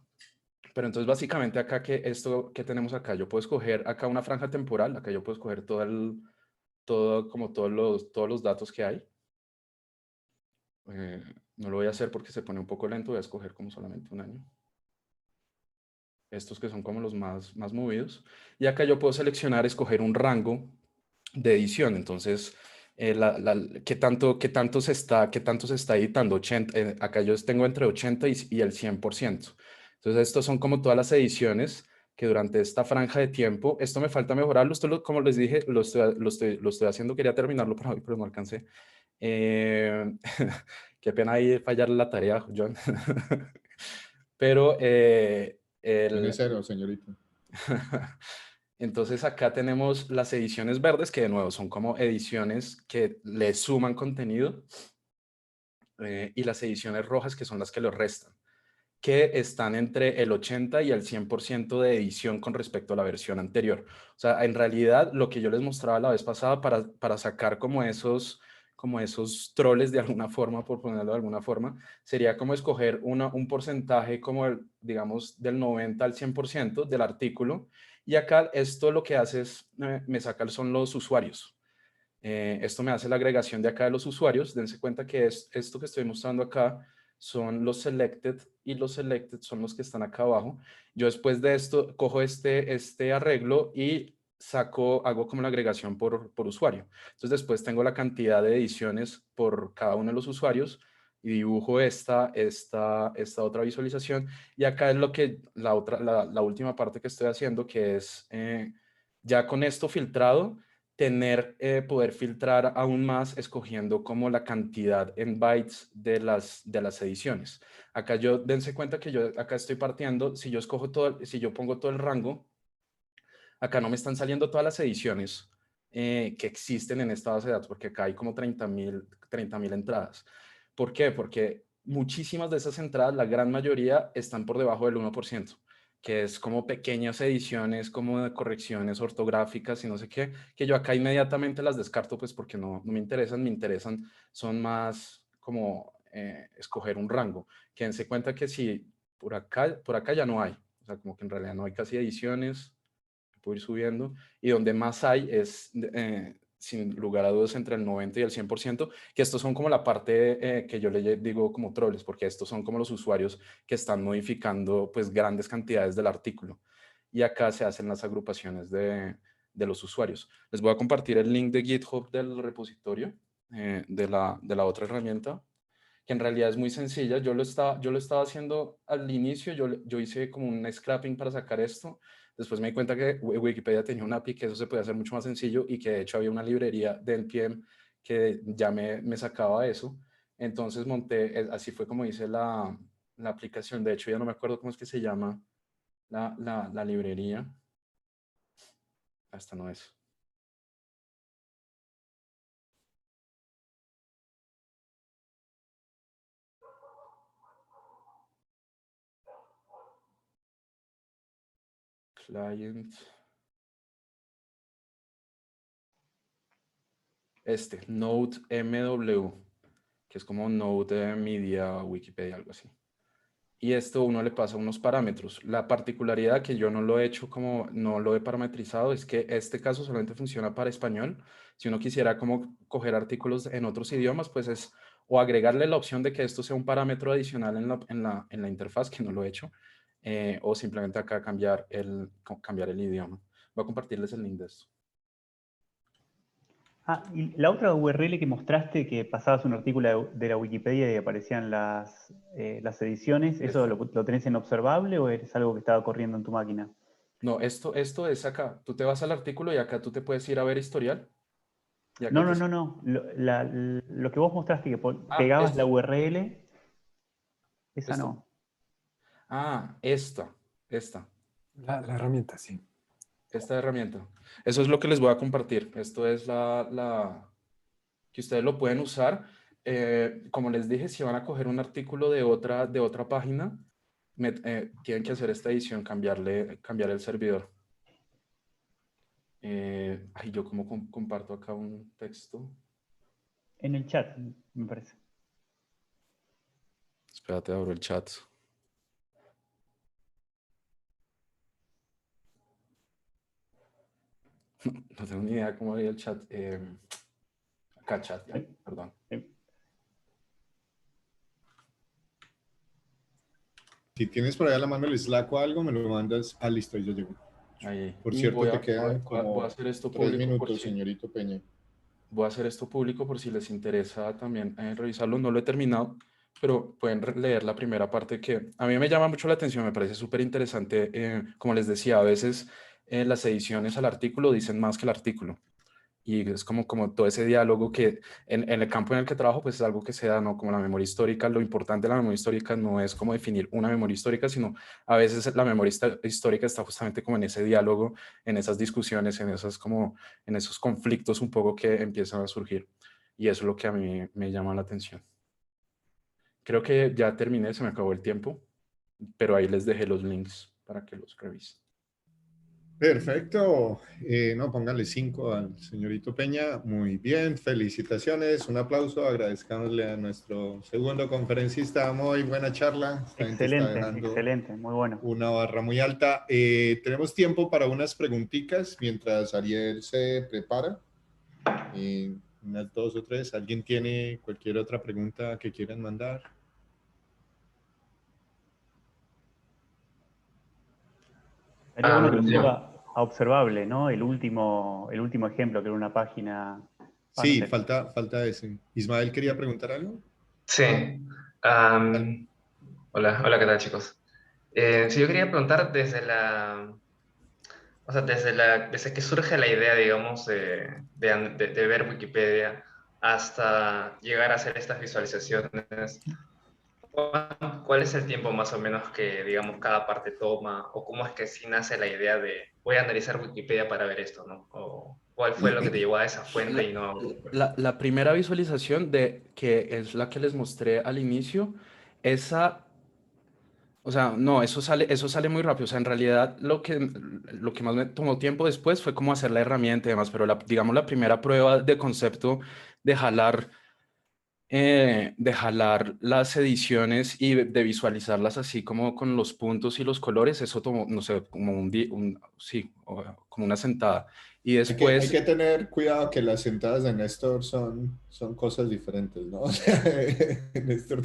Pero entonces básicamente acá esto que tenemos acá, yo puedo escoger acá una franja temporal, acá yo puedo escoger como todos los datos que hay. No lo voy a hacer porque se pone un poco lento, voy a escoger como solamente un año. Estos que son como los más movidos. Y acá yo puedo seleccionar, escoger un rango de edición. Entonces, ¿qué tanto se está editando? 80, acá yo tengo entre 80 y el 100%. Entonces, estos son como todas las ediciones que durante esta franja de tiempo, esto me falta mejorarlo, como les dije, lo estoy haciendo, quería terminarlo para hoy, pero no alcancé. Qué pena ahí fallar la tarea, John. Pero Tiene 0, señorita. entonces acá tenemos las ediciones verdes, que de nuevo son como ediciones que le suman contenido, y las ediciones rojas, que son las que lo restan, que están entre el 80 y el 100% de edición con respecto a la versión anterior. O sea, en realidad lo que yo les mostraba la vez pasada para sacar como esos troles de alguna forma, por ponerlo de alguna forma, sería como escoger un porcentaje como, digamos, del 90 al 100% del artículo. Y acá esto lo que hace es, me saca son los usuarios. Esto me hace la agregación de acá de los usuarios. Dense cuenta que esto que estoy mostrando acá son los selected y los selected son los que están acá abajo. Yo después de esto cojo este arreglo y hago como la agregación por usuario. Entonces después tengo la cantidad de ediciones por cada uno de los usuarios y dibujo esta otra visualización. Y acá es la última parte que estoy haciendo, que es ya con esto filtrado, poder filtrar aún más escogiendo como la cantidad en bytes de las ediciones. Acá dense cuenta que yo acá estoy partiendo, si yo pongo todo el rango, acá no me están saliendo todas las ediciones que existen en esta base de datos, porque acá hay como 30,000 entradas. ¿Por qué? Porque muchísimas de esas entradas, la gran mayoría, están por debajo del 1%, que es como pequeñas ediciones, como de correcciones ortográficas y no sé qué, que yo acá inmediatamente las descarto, pues porque no me interesan, son más como escoger un rango. Quédense cuenta que si por acá ya no hay, o sea, como que en realidad no hay casi ediciones, puedo ir subiendo, y donde más hay es sin lugar a dudas entre el 90 y el 100%, que estos son como la parte que yo le digo como troles, porque estos son como los usuarios que están modificando pues grandes cantidades del artículo. Y acá se hacen las agrupaciones de los usuarios. Les voy a compartir el link de GitHub del repositorio de la otra herramienta, que en realidad es muy sencilla. Yo lo estaba haciendo al inicio, yo hice como un scrapping para sacar esto. Después me di cuenta que Wikipedia tenía un API que eso se podía hacer mucho más sencillo y que de hecho había una librería de NPM que ya me sacaba eso. Entonces monté, así fue como hice la aplicación. De hecho ya no me acuerdo cómo es que se llama la librería. Esta no es. Client. Node MW, que es como Node Media Wikipedia, algo así. Y esto uno le pasa unos parámetros. La particularidad que yo no lo he hecho como no lo he parametrizado es que este caso solamente funciona para español. Si uno quisiera como coger artículos en otros idiomas, pues es o agregarle la opción de que esto sea un parámetro adicional en la interfaz, que no lo he hecho, o simplemente acá cambiar el idioma. Voy a compartirles el link de esto. Ah, y la otra URL que mostraste, que pasabas un artículo de la Wikipedia y aparecían las ediciones, ¿eso lo tenés en observable o es algo que estaba corriendo en tu máquina? No, esto es acá. Tú te vas al artículo y acá tú te puedes ir a ver historial. Y acá No. Lo que vos mostraste, que pegabas la esto. URL, esa Esto. no. Esta. La herramienta, sí. Esta herramienta. Eso es lo que les voy a compartir. Esto es que ustedes lo pueden usar. Como les dije, si van a coger un artículo de otra página, tienen que hacer esta edición, cambiar el servidor. Yo como comparto acá un texto. En el chat, me parece. Espérate, abro el chat. No tengo ni idea cómo veía el chat. Acá chat, ya, perdón. Si tienes por ahí a la mano el Slack o algo, me lo mandas. Ah, listo, ahí ya llegó. Ahí. Por Y cierto, te voy quedan a como hacer esto 3 público minutos, señorito Peña. Voy a hacer esto público por si les interesa también revisarlo. No lo he terminado, pero pueden leer la primera parte que a mí me llama mucho la atención, me parece súper interesante. Como les decía, a veces las ediciones al artículo dicen más que el artículo. Y es como todo ese diálogo que en el campo en el que trabajo, pues es algo que se da, ¿no? Como la memoria histórica. Lo importante de la memoria histórica no es como definir una memoria histórica, sino a veces la memoria histórica está justamente como en ese diálogo, en esas discusiones, en esos conflictos un poco que empiezan a surgir. Y eso es lo que a mí me llama la atención. Creo que ya terminé, se me acabó el tiempo, pero ahí les dejé los links para que los revisen. Perfecto. No, póngale 5 al señorito Peña. Muy bien, felicitaciones. Un aplauso. Agradezcámosle a nuestro segundo conferencista. Muy buena charla. Esta gente está dejando Excelente, muy bueno. una barra muy alta. Tenemos tiempo para unas preguntitas mientras Ariel se prepara. Unas 2 o 3. ¿Alguien tiene cualquier otra pregunta que quieran mandar? Sería bueno que lo suba a observable, ¿no? El último ejemplo, que era una página. Sí, falta ese. Ismael quería preguntar algo. Sí. Hola, ¿qué tal, chicos? Sí, yo quería preguntar desde que surge la idea, digamos, de ver Wikipedia hasta llegar a hacer estas visualizaciones, ¿cuál es el tiempo más o menos que, digamos, cada parte toma? ¿O cómo es que sí nace la idea de voy a analizar Wikipedia para ver esto, ¿no? ¿O cuál fue lo que te llevó a esa fuente y no? La primera visualización que es la que les mostré al inicio, o sea, no, eso sale muy rápido. O sea, en realidad lo que más me tomó tiempo después fue como hacer la herramienta y demás, pero digamos la primera prueba de concepto de jalar de jalar las ediciones y de visualizarlas así como con los puntos y los colores, eso tomó, no sé, como sí, como una sentada. Y Hay que después, tener cuidado que las sentadas de Néstor son cosas diferentes, ¿no? O sea, Néstor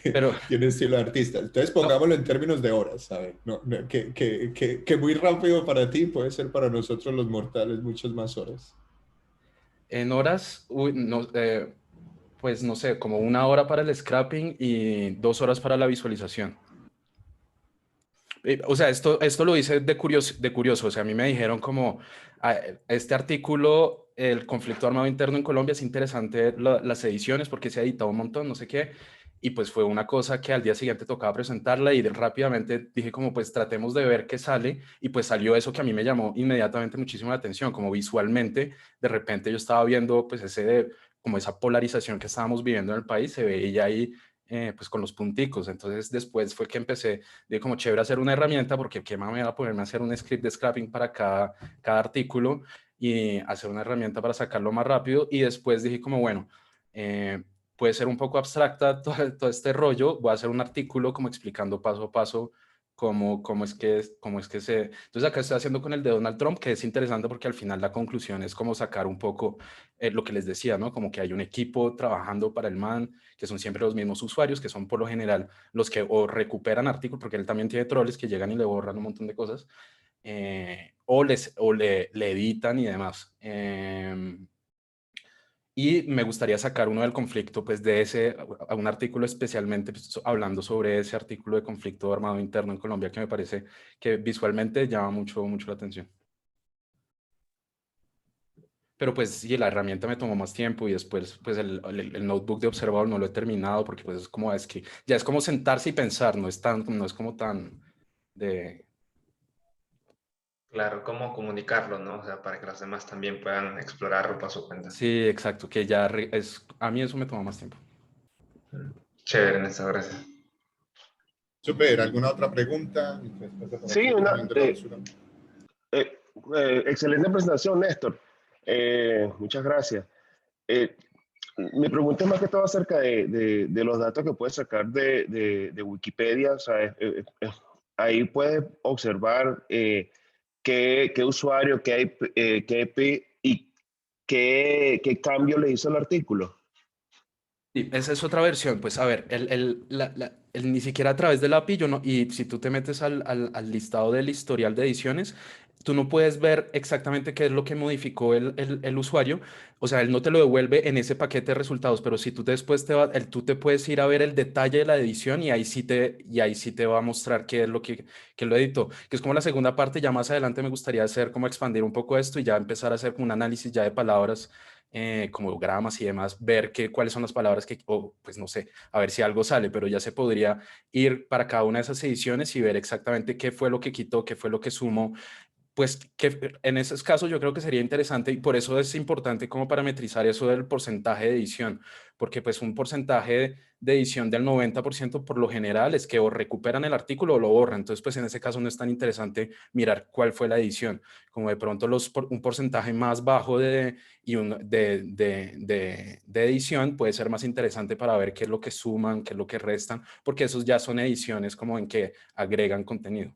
pero tiene estilo de artista. Entonces no, pongámoslo en términos de horas, ¿sabes? No, que muy rápido para ti puede ser para nosotros los mortales muchas más horas. en horas, uy, no, pues no sé, como 1 hora para el scrapping y 2 horas para la visualización. O sea, esto lo hice de curioso. O sea, a mí me dijeron como, "Ah, este artículo, el conflicto armado interno en Colombia, es interesante las ediciones porque se ha editado un montón, no sé qué". Y pues fue una cosa que al día siguiente tocaba presentarla y rápidamente dije como, pues tratemos de ver qué sale. Y pues salió eso que a mí me llamó inmediatamente muchísimo la atención, como visualmente, de repente yo estaba viendo pues como esa polarización que estábamos viviendo en el país, se veía ahí pues con los punticos. Entonces después fue que empecé. Dije como chévere hacer una herramienta porque qué más me va a ponerme a hacer un script de scrapping para cada artículo y hacer una herramienta para sacarlo más rápido. Y después dije como, bueno, eh, puede ser un poco abstracta todo este rollo, voy a hacer un artículo como explicando paso a paso cómo es que se... Entonces acá estoy haciendo con el de Donald Trump, que es interesante porque al final la conclusión es como sacar un poco lo que les decía, ¿no? Como que hay un equipo trabajando para el man, que son siempre los mismos usuarios, que son por lo general los que o recuperan artículos, porque él también tiene troles que llegan y le borran un montón de cosas, o le editan y demás. Y me gustaría sacar uno del conflicto, pues de a un artículo especialmente pues, hablando sobre ese artículo de conflicto armado interno en Colombia, que me parece que visualmente llama mucho la atención. Pero pues sí, la herramienta me tomó más tiempo y después pues el notebook de Observable no lo he terminado porque pues es que ya es como sentarse y pensar, no es como tan de... Claro, cómo comunicarlo, ¿no? O sea, para que los demás también puedan explorarlo por su cuenta. Sí, exacto, que ya a mí eso me toma más tiempo. Chévere, Néstor, gracias. Super, ¿alguna otra pregunta? Después por Sí, aquí terminando la basura. eh, excelente presentación, Néstor. Muchas gracias. Eh, Mi pregunta es más que todo acerca de los datos que puedes sacar de Wikipedia. O sea, ahí puedes observar qué usuario, qué IP y qué cambio le hizo el artículo. Sí, esa es otra versión. Pues a ver, ni siquiera a través del API, yo no, y si tú te metes al listado del historial de ediciones, tú no puedes ver exactamente qué es lo que modificó el usuario. O sea, él no te lo devuelve en ese paquete de resultados, pero si tú después tú te puedes ir a ver el detalle de la edición y ahí sí te va a mostrar qué es lo que lo editó. Que es como la segunda parte. Ya más adelante me gustaría hacer como expandir un poco esto y ya empezar a hacer como un análisis ya de palabras como gramas y demás, ver cuáles son las palabras o pues no sé, a ver si algo sale, pero ya se podría ir para cada una de esas ediciones y ver exactamente qué fue lo que quitó, qué fue lo que sumó. Pues que en esos casos yo creo que sería interesante y por eso es importante como parametrizar eso del porcentaje de edición, porque pues un porcentaje de edición del 90% por lo general es que o recuperan el artículo o lo borran. Entonces pues en ese caso no es tan interesante mirar cuál fue la edición, como de pronto un porcentaje más bajo de edición puede ser más interesante para ver qué es lo que suman, qué es lo que restan, porque esos ya son ediciones como en que agregan contenido.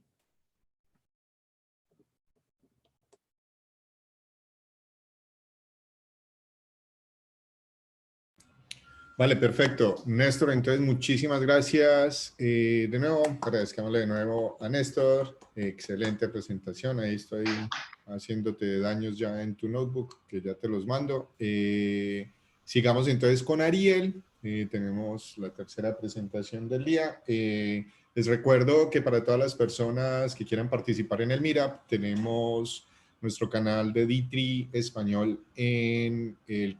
Vale, perfecto. Néstor, entonces muchísimas gracias. De nuevo, agradezcámosle de nuevo a Néstor. Excelente presentación. Ahí estoy haciéndote daños ya en tu notebook, que ya te los mando. Sigamos entonces con Ariel. Tenemos la tercera presentación del día. Les recuerdo que para todas las personas que quieran participar en el Meetup, tenemos nuestro canal de D3 español en el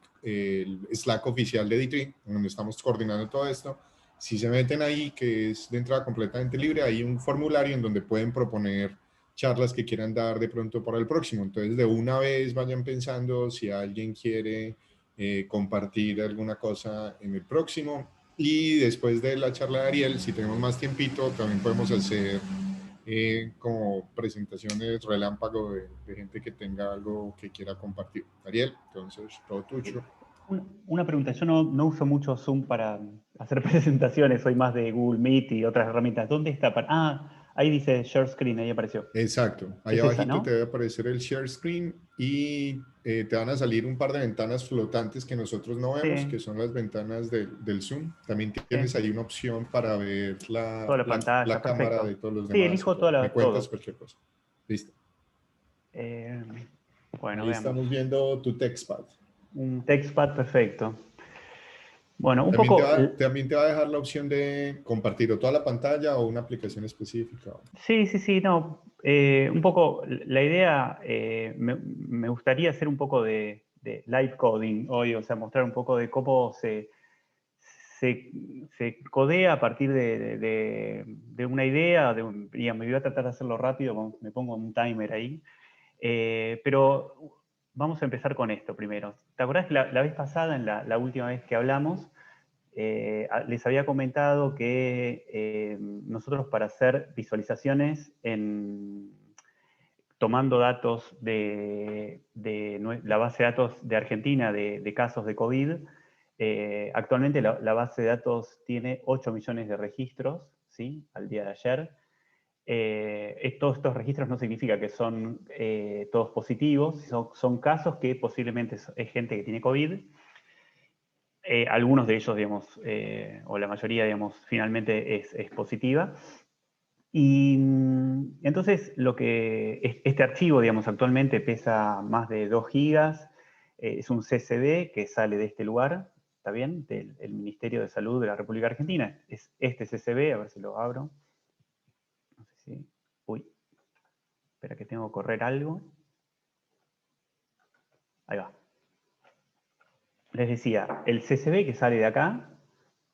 Slack oficial de D3, donde estamos coordinando todo esto. Si se meten ahí, que es de entrada completamente libre, hay un formulario en donde pueden proponer charlas que quieran dar de pronto para el próximo. Entonces, de una vez vayan pensando si alguien quiere compartir alguna cosa en el próximo. Y después de la charla de Ariel, si tenemos más tiempito, también podemos hacer como presentaciones relámpago de gente que tenga algo que quiera compartir. Ariel, entonces, todo tuyo. Una pregunta, yo no uso mucho Zoom para hacer presentaciones, soy más de Google Meet y otras herramientas. ¿Dónde está? Ahí dice Share Screen, ahí apareció. Exacto. Ahí Es esa, abajito ¿no? te debe aparecer el share screen y te van a salir un par de ventanas flotantes que nosotros no vemos, que Sí, son las ventanas del Zoom. También tienes sí, ahí una opción para ver toda la la pantalla, cámara de perfecto. todos los Sí, demás y elijo todo. Me cuentas todo. cualquier cosa. Listo. Eh, bueno, Ahí veamos. estamos viendo tu TextPad. Un TextPad perfecto. Bueno, un También poco, también te va a dejar la opción de compartir o toda la pantalla o una aplicación específica. sí, no. Un poco, la idea, me gustaría hacer un poco de live coding hoy, o sea, mostrar un poco de cómo se codea a partir de una idea, digamos, me voy a tratar de hacerlo rápido, me pongo un timer ahí, pero vamos a empezar con esto primero. ¿Te acordás que la vez pasada, en la última vez que hablamos, les había comentado que nosotros para hacer visualizaciones tomando datos de la base de datos de Argentina de casos de COVID, actualmente la base de datos tiene 8 millones de registros, ¿sí? Al día de ayer. Todos estos registros no significa que son todos positivos, son casos que posiblemente es gente que tiene COVID. Algunos de ellos, digamos, o la mayoría, digamos, finalmente es positiva. Y entonces este archivo, digamos, actualmente pesa más de 2 gigas, es un CSV que sale de este lugar, ¿está bien? Del Ministerio de Salud de la República Argentina. Es este CSV, a ver si lo abro. No sé si... Uy, espera que tengo que correr algo. Ahí va. Les decía, el CSV que sale de acá,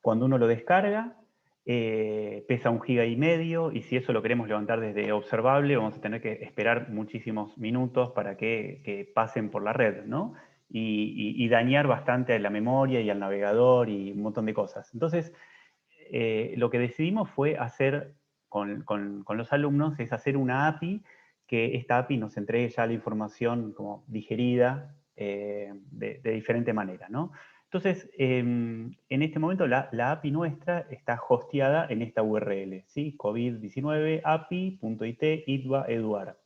cuando uno lo descarga, pesa 1,5 gigas, y si eso lo queremos levantar desde observable, vamos a tener que esperar muchísimos minutos para que pasen por la red, ¿no? Y dañar bastante a la memoria y al navegador y un montón de cosas. Entonces, lo que decidimos fue hacer con los alumnos, es hacer una API, que esta API nos entregue ya la información como digerida de diferente manera, ¿no? Entonces, en este momento la API nuestra está hosteada en esta URL, ¿sí? COVID-19 API.it idva eduar.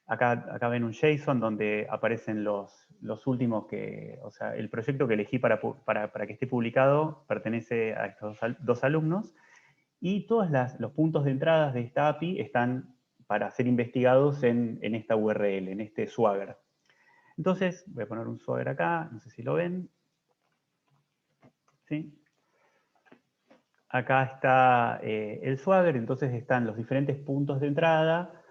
Acá ven un JSON donde aparecen los últimos o sea, el proyecto que elegí para que esté publicado pertenece a estos dos alumnos, y todos los puntos de entrada de esta API están para ser investigados en esta URL, en este Swagger. Entonces, voy a poner un Swagger acá, no sé si lo ven. ¿Sí? Acá está el Swagger, entonces están los diferentes puntos de entrada.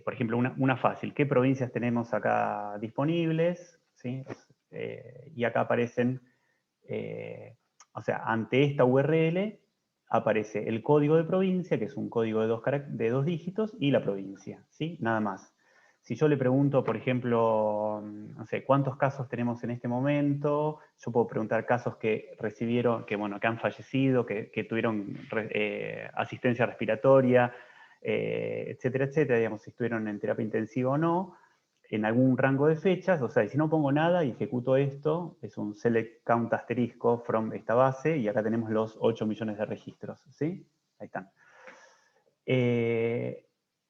Por ejemplo, una fácil, ¿qué provincias tenemos acá disponibles? ¿Sí? Y acá aparecen, o sea, ante esta URL aparece el código de provincia, que es un código de 2 dígitos, y la provincia, ¿sí? Nada más. Si yo le pregunto, por ejemplo, no sé, ¿cuántos casos tenemos en este momento? Yo puedo preguntar casos que recibieron, que han fallecido, que tuvieron asistencia respiratoria, etcétera, etcétera, digamos, si estuvieron en terapia intensiva o no, en algún rango de fechas. O sea, si no pongo nada y ejecuto esto, es un select count asterisco from esta base, y acá tenemos los 8 millones de registros, ¿sí? Ahí están.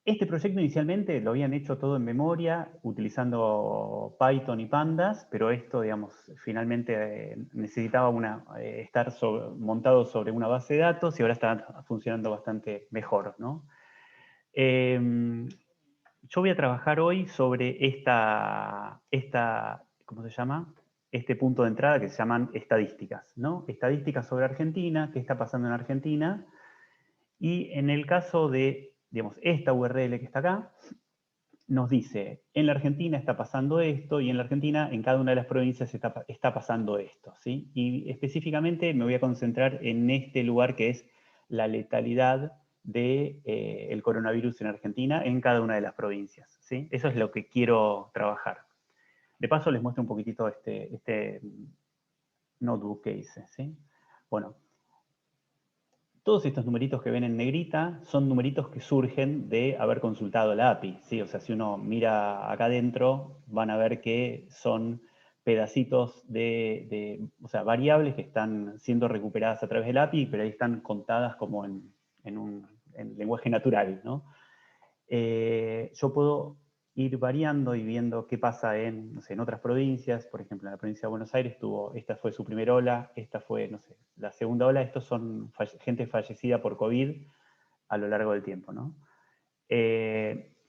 Este proyecto inicialmente lo habían hecho todo en memoria, utilizando Python y Pandas, pero esto, digamos, finalmente necesitaba estar montado sobre una base de datos, y ahora está funcionando bastante mejor, ¿no? Yo voy a trabajar hoy sobre ¿cómo se llama? Este punto de entrada que se llaman estadísticas, ¿no? Estadísticas sobre Argentina, qué está pasando en Argentina. Y en el caso de, digamos, esta URL que está acá, nos dice, en la Argentina está pasando esto, y en la Argentina, en cada una de las provincias está pasando esto, ¿sí? Y específicamente me voy a concentrar en este lugar que es la letalidad del coronavirus en Argentina en cada una de las provincias, ¿sí? Eso es lo que quiero trabajar. De paso les muestro un poquitito este notebook que hice, ¿sí? Bueno, todos estos numeritos que ven en negrita son numeritos que surgen de haber consultado la API, ¿sí? O sea, si uno mira acá adentro, van a ver que son pedacitos o sea, variables que están siendo recuperadas a través del API, pero ahí están contadas como en lenguaje natural, ¿no? Yo puedo ir variando y viendo qué pasa no sé, en otras provincias. Por ejemplo, en la provincia de Buenos Aires esta fue su primera ola, esta fue, no sé, la segunda ola. Estos son gente fallecida por COVID a lo largo del tiempo, ¿no?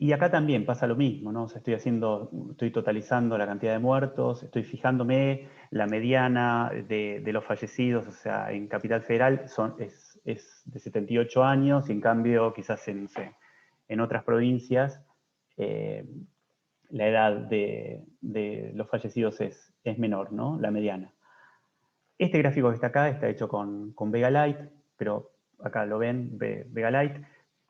Y acá también pasa lo mismo, ¿no? O sea, estoy totalizando la cantidad de muertos, estoy fijándome la mediana de los fallecidos, o sea, en Capital Federal es de 78 años, y en cambio quizás no sé, en otras provincias la edad de los fallecidos es menor, ¿no? La mediana. Este gráfico que está acá está hecho con VegaLite, pero acá lo ven, VegaLite,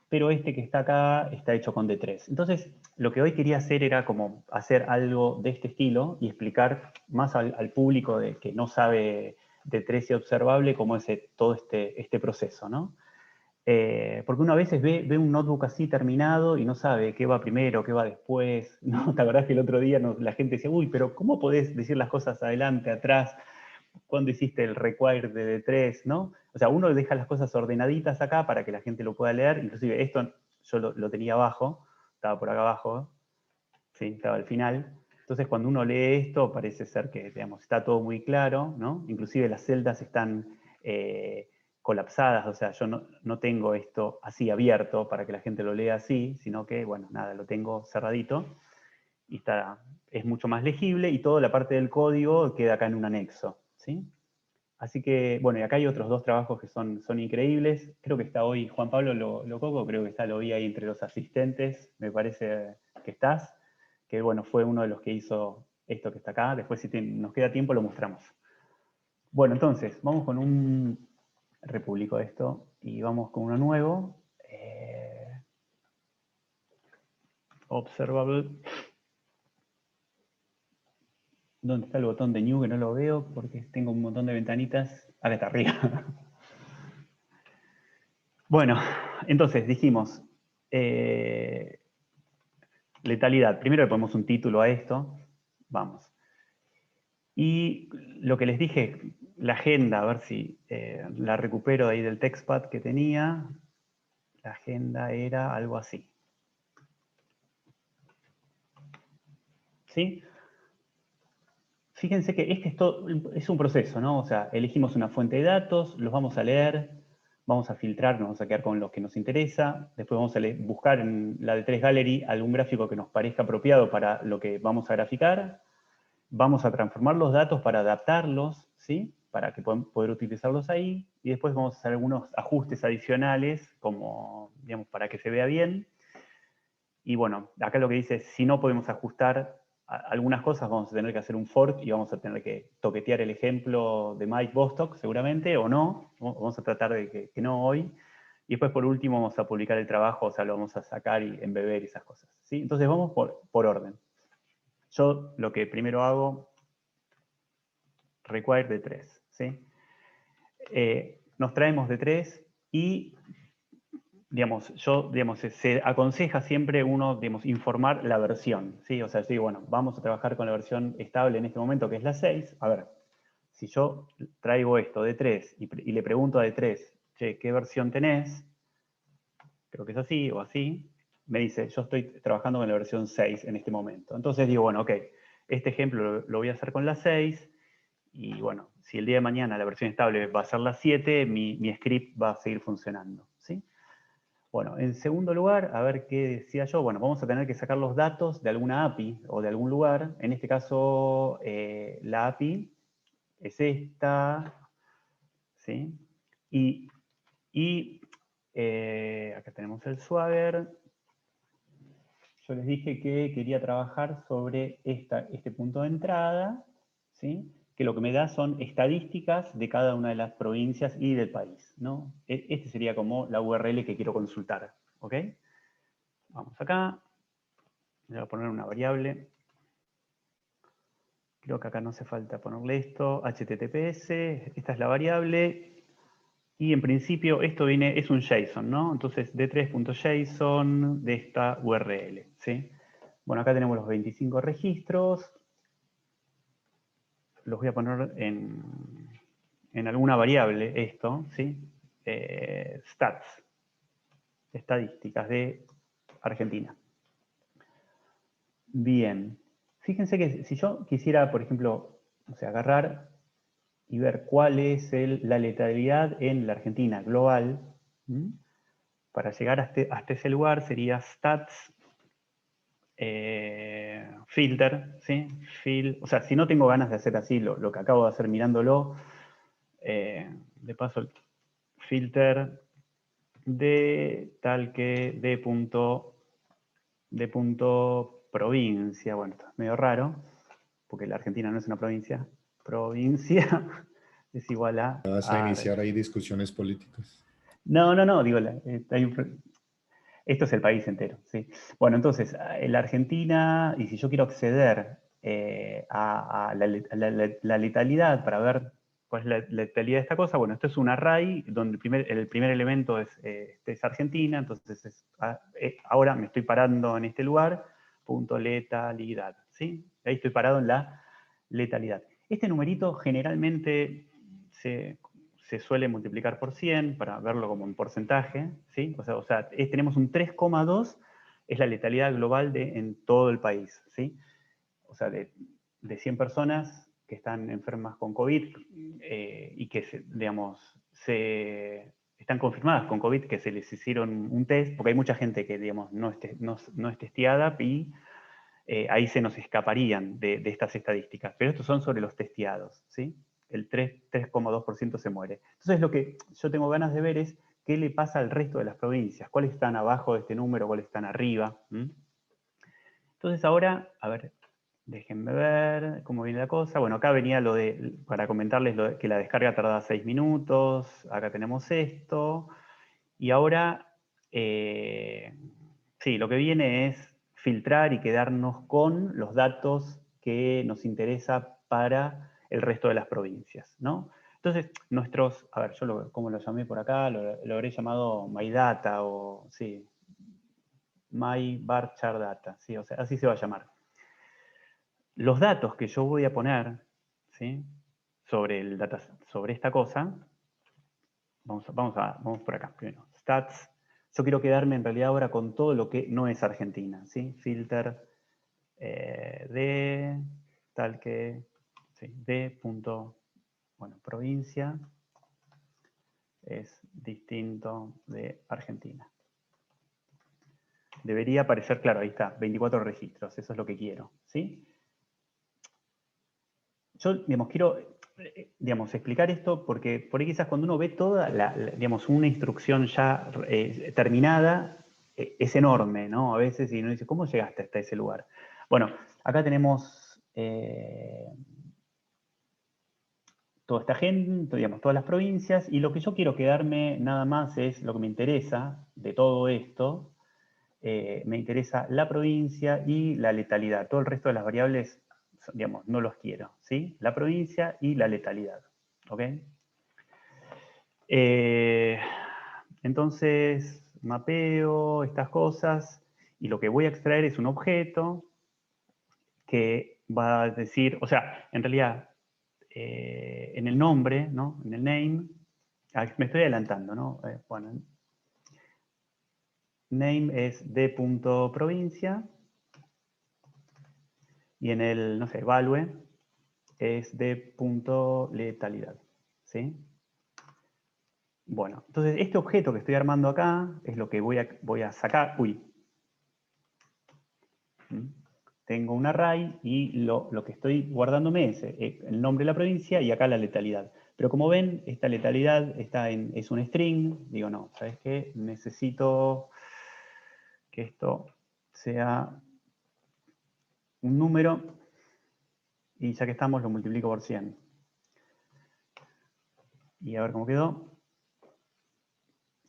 pero este que está acá está hecho con D3. Entonces, lo que hoy quería hacer era como hacer algo de este estilo y explicar más al público que no sabe D3 y observable cómo es todo este proceso, ¿no? Porque uno a veces ve un notebook así terminado y no sabe qué va primero, qué va después, ¿no? ¿Te acordás que el otro día la gente decía, uy, pero ¿cómo podés decir las cosas adelante, atrás? ¿Cuándo hiciste el require de D3, no? O sea, uno deja las cosas ordenaditas acá para que la gente lo pueda leer. Inclusive esto yo lo tenía abajo, estaba por acá abajo, ¿sí? Estaba al final. Entonces, cuando uno lee esto, parece ser que, digamos, está todo muy claro, ¿no? Inclusive las celdas están colapsadas, o sea, yo no tengo esto así abierto para que la gente lo lea así, sino que, bueno, nada, lo tengo cerradito y es mucho más legible, y toda la parte del código queda acá en un anexo, ¿sí? Así que, bueno, y acá hay otros dos trabajos que son increíbles. Creo que está hoy Juan Pablo Lococo, creo que lo vi ahí entre los asistentes, me parece que estás, que bueno, fue uno de los que hizo esto que está acá. Después, si nos queda tiempo, lo mostramos. Bueno, entonces, vamos con un republico esto y vamos con uno nuevo. Observable. ¿Dónde está el botón de New? Que no lo veo porque tengo un montón de ventanitas. Acá está arriba. Bueno, entonces dijimos, letalidad. Primero le ponemos un título a esto. Vamos. Y lo que les dije, la agenda, a ver si la recupero de ahí del textpad que tenía. La agenda era algo así. ¿Sí? Fíjense que esto es un proceso, ¿no? O sea, elegimos una fuente de datos, los vamos a leer, vamos a filtrar, nos vamos a quedar con los que nos interesa, después vamos a buscar en la D3 Gallery algún gráfico que nos parezca apropiado para lo que vamos a graficar, vamos a transformar los datos para adaptarlos, ¿sí? Para que puedan poder utilizarlos ahí, y después vamos a hacer algunos ajustes adicionales, como, digamos, para que se vea bien. Y bueno, acá lo que dice es, si no podemos ajustar algunas cosas, vamos a tener que hacer un fork y vamos a tener que toquetear el ejemplo de Mike Bostock, seguramente, o no. Vamos a tratar de que no hoy. Y después, por último, vamos a publicar el trabajo, o sea, lo vamos a sacar y embeber esas cosas, ¿sí? Entonces, vamos por orden. Yo lo que primero hago, require D3, ¿sí? Nos traemos D3 y... digamos, se aconseja siempre uno, digamos, informar la versión, ¿sí? O sea, sí, bueno, vamos a trabajar con la versión estable en este momento, que es la 6. A ver, si yo traigo esto de 3 y le pregunto a D3, che, ¿qué versión tenés? Creo que es así o así. Me dice, yo estoy trabajando con la versión 6 en este momento. Entonces digo, bueno, ok, este ejemplo lo voy a hacer con la 6, y bueno, si el día de mañana la versión estable va a ser la 7, mi script va a seguir funcionando, ¿sí? Bueno, en segundo lugar, a ver qué decía yo. Bueno, vamos a tener que sacar los datos de alguna API o de algún lugar. En este caso, la API es esta, ¿sí? Y acá tenemos el Swagger. Yo les dije que quería trabajar sobre este punto de entrada, ¿sí? Que lo que me da son estadísticas de cada una de las provincias y del país, ¿no? Este sería como la URL que quiero consultar, ¿ok? Vamos acá, le voy a poner una variable. Creo que acá no hace falta ponerle esto, HTTPS, esta es la variable, y en principio esto es un JSON, ¿no? Entonces d3.json de esta URL, ¿sí? Bueno, acá tenemos los 25 registros. los voy a poner en alguna variable esto, ¿sí? Stats, estadísticas de Argentina. Bien, fíjense que si yo quisiera, por ejemplo, o sea, agarrar y ver cuál es la letalidad en la Argentina global, ¿m? Para llegar hasta ese lugar sería stats, filter, ¿sí? O sea, si no tengo ganas de hacer así lo que acabo de hacer mirándolo, de paso, filter de tal que de punto provincia. Bueno, esto es medio raro, porque la Argentina no es una provincia. Provincia es igual a... Vas a iniciar ahí discusiones políticas. No, digo, esto es el país entero, ¿sí? Bueno, entonces, la Argentina, y si yo quiero acceder a la letalidad para ver cuál es la letalidad de esta cosa, bueno, esto es un array donde el primer elemento es Argentina, entonces ahora me estoy parando en este lugar, punto letalidad, ¿sí? Ahí estoy parado en la letalidad. Este numerito generalmente se suele multiplicar por 100 para verlo como un porcentaje, ¿sí? O sea, tenemos un 3,2 es la letalidad global en todo el país, ¿sí? O sea, de 100 personas que están enfermas con COVID y que, digamos, están confirmadas con COVID, que se les hicieron un test, porque hay mucha gente que, digamos, no es testeada y ahí se nos escaparían de estas estadísticas. Pero estos son sobre los testeados, ¿sí? El 3,2% se muere. Entonces lo que yo tengo ganas de ver es qué le pasa al resto de las provincias, cuáles están abajo de este número, cuáles están arriba. Entonces ahora, a ver, déjenme ver cómo viene la cosa. Bueno, acá venía para comentarles que la descarga tardaba 6 minutos, acá tenemos esto, y ahora, sí, lo que viene es filtrar y quedarnos con los datos que nos interesa para el resto de las provincias, ¿no? Entonces, a ver, ¿cómo lo llamé por acá? Lo habré llamado MyData o, sí, MyVarCharData, sí, o sea, así se va a llamar. Los datos que yo voy a poner, ¿sí? Sobre esta cosa, vamos por acá primero. Stats. Yo quiero quedarme en realidad ahora con todo lo que no es Argentina, ¿sí? Filter de tal que, sí, de punto, bueno, provincia es distinto de Argentina. Debería aparecer, claro, ahí está, 24 registros, eso es lo que quiero, ¿sí? Yo, digamos, quiero, explicar esto porque por ahí quizás cuando uno ve toda, digamos, una instrucción ya terminada, es enorme, ¿no? A veces, y uno dice, ¿cómo llegaste hasta ese lugar? Bueno, acá tenemos toda esta gente, digamos, todas las provincias, y lo que yo quiero quedarme nada más es lo que me interesa de todo esto, me interesa la provincia y la letalidad. Todo el resto de las variables, digamos, no los quiero, ¿sí? La provincia y la letalidad, ¿ok? Entonces, mapeo estas cosas y lo que voy a extraer es un objeto que va a decir, o sea, en realidad, en el nombre, ¿no? En el name, me estoy adelantando, ¿no? Bueno, name es de.provincia y en el, no sé, value es de.letalidad, ¿sí? Bueno, entonces este objeto que estoy armando acá es lo que voy a sacar. Uy. Tengo un array y lo que estoy guardándome es el nombre de la provincia y acá la letalidad. Pero como ven, esta letalidad es un string. Digo, no, ¿sabes qué? Necesito que esto sea un número y ya que estamos lo multiplico por 100. Y a ver cómo quedó.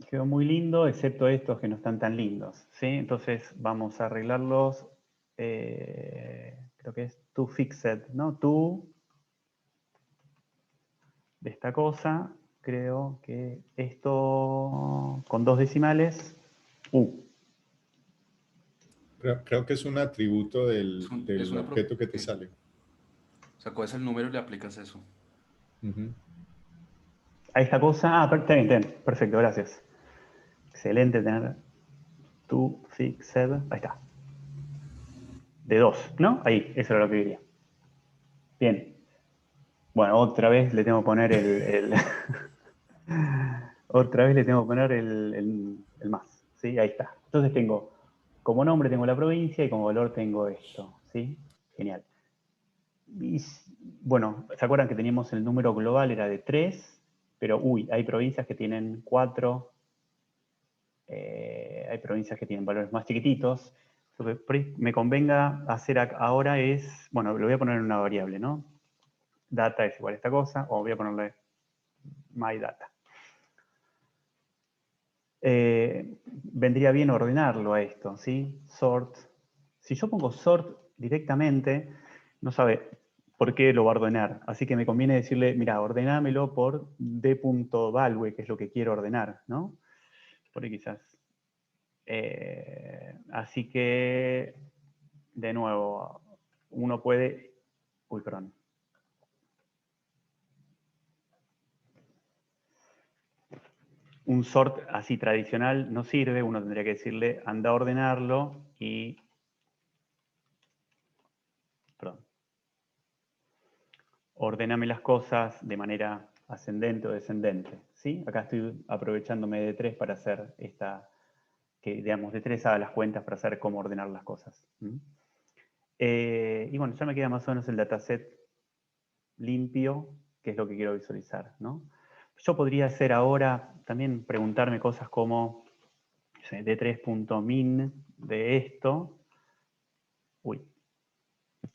Quedó muy lindo, excepto estos que no están tan lindos, ¿sí? Entonces vamos a arreglarlos, creo que es toFixed, ¿no? To, de esta cosa, creo que esto con 2 decimales, Creo que es un atributo del es una objeto que te sale. O sea, coges el número y le aplicas eso. Ujú. A esta cosa, está bien, perfecto, gracias. Excelente tener to fixed, ahí está. De 2, ¿no? Ahí, eso era lo que quería. Bien. Bueno, otra vez le tengo que poner otra vez le tengo que poner el más, ¿sí? Ahí está. Entonces tengo, como nombre tengo la provincia y como valor tengo esto, ¿sí? Genial. Y, bueno, ¿se acuerdan que teníamos el número global era de 3? Pero, hay provincias que tienen 4, hay provincias que tienen valores más chiquititos. Lo que por ahí me convenga hacer ahora es, bueno, lo voy a poner en una variable, ¿no? Data es igual a esta cosa, o voy a ponerle myData. Vendría bien ordenarlo a esto, ¿sí? Sort. Si yo pongo sort directamente, no sabe por qué lo va a ordenar. Así que me conviene decirle, mira, ordenámelo por d.value, que es lo que quiero ordenar, ¿no? Por ahí quizás. Así que, de nuevo, uno puede... Uy, perdón. Un sort así tradicional no sirve, uno tendría que decirle, anda a ordenarlo y... Perdón. Ordename las cosas de manera ascendente o descendente, ¿sí? Acá estoy aprovechándome de 3 para hacer esta, que digamos, de 3 haga las cuentas para saber cómo ordenar las cosas. Y bueno, ya me queda más o menos el dataset limpio, que es lo que quiero visualizar, ¿no? Yo podría hacer ahora, también preguntarme cosas como d3.min de esto.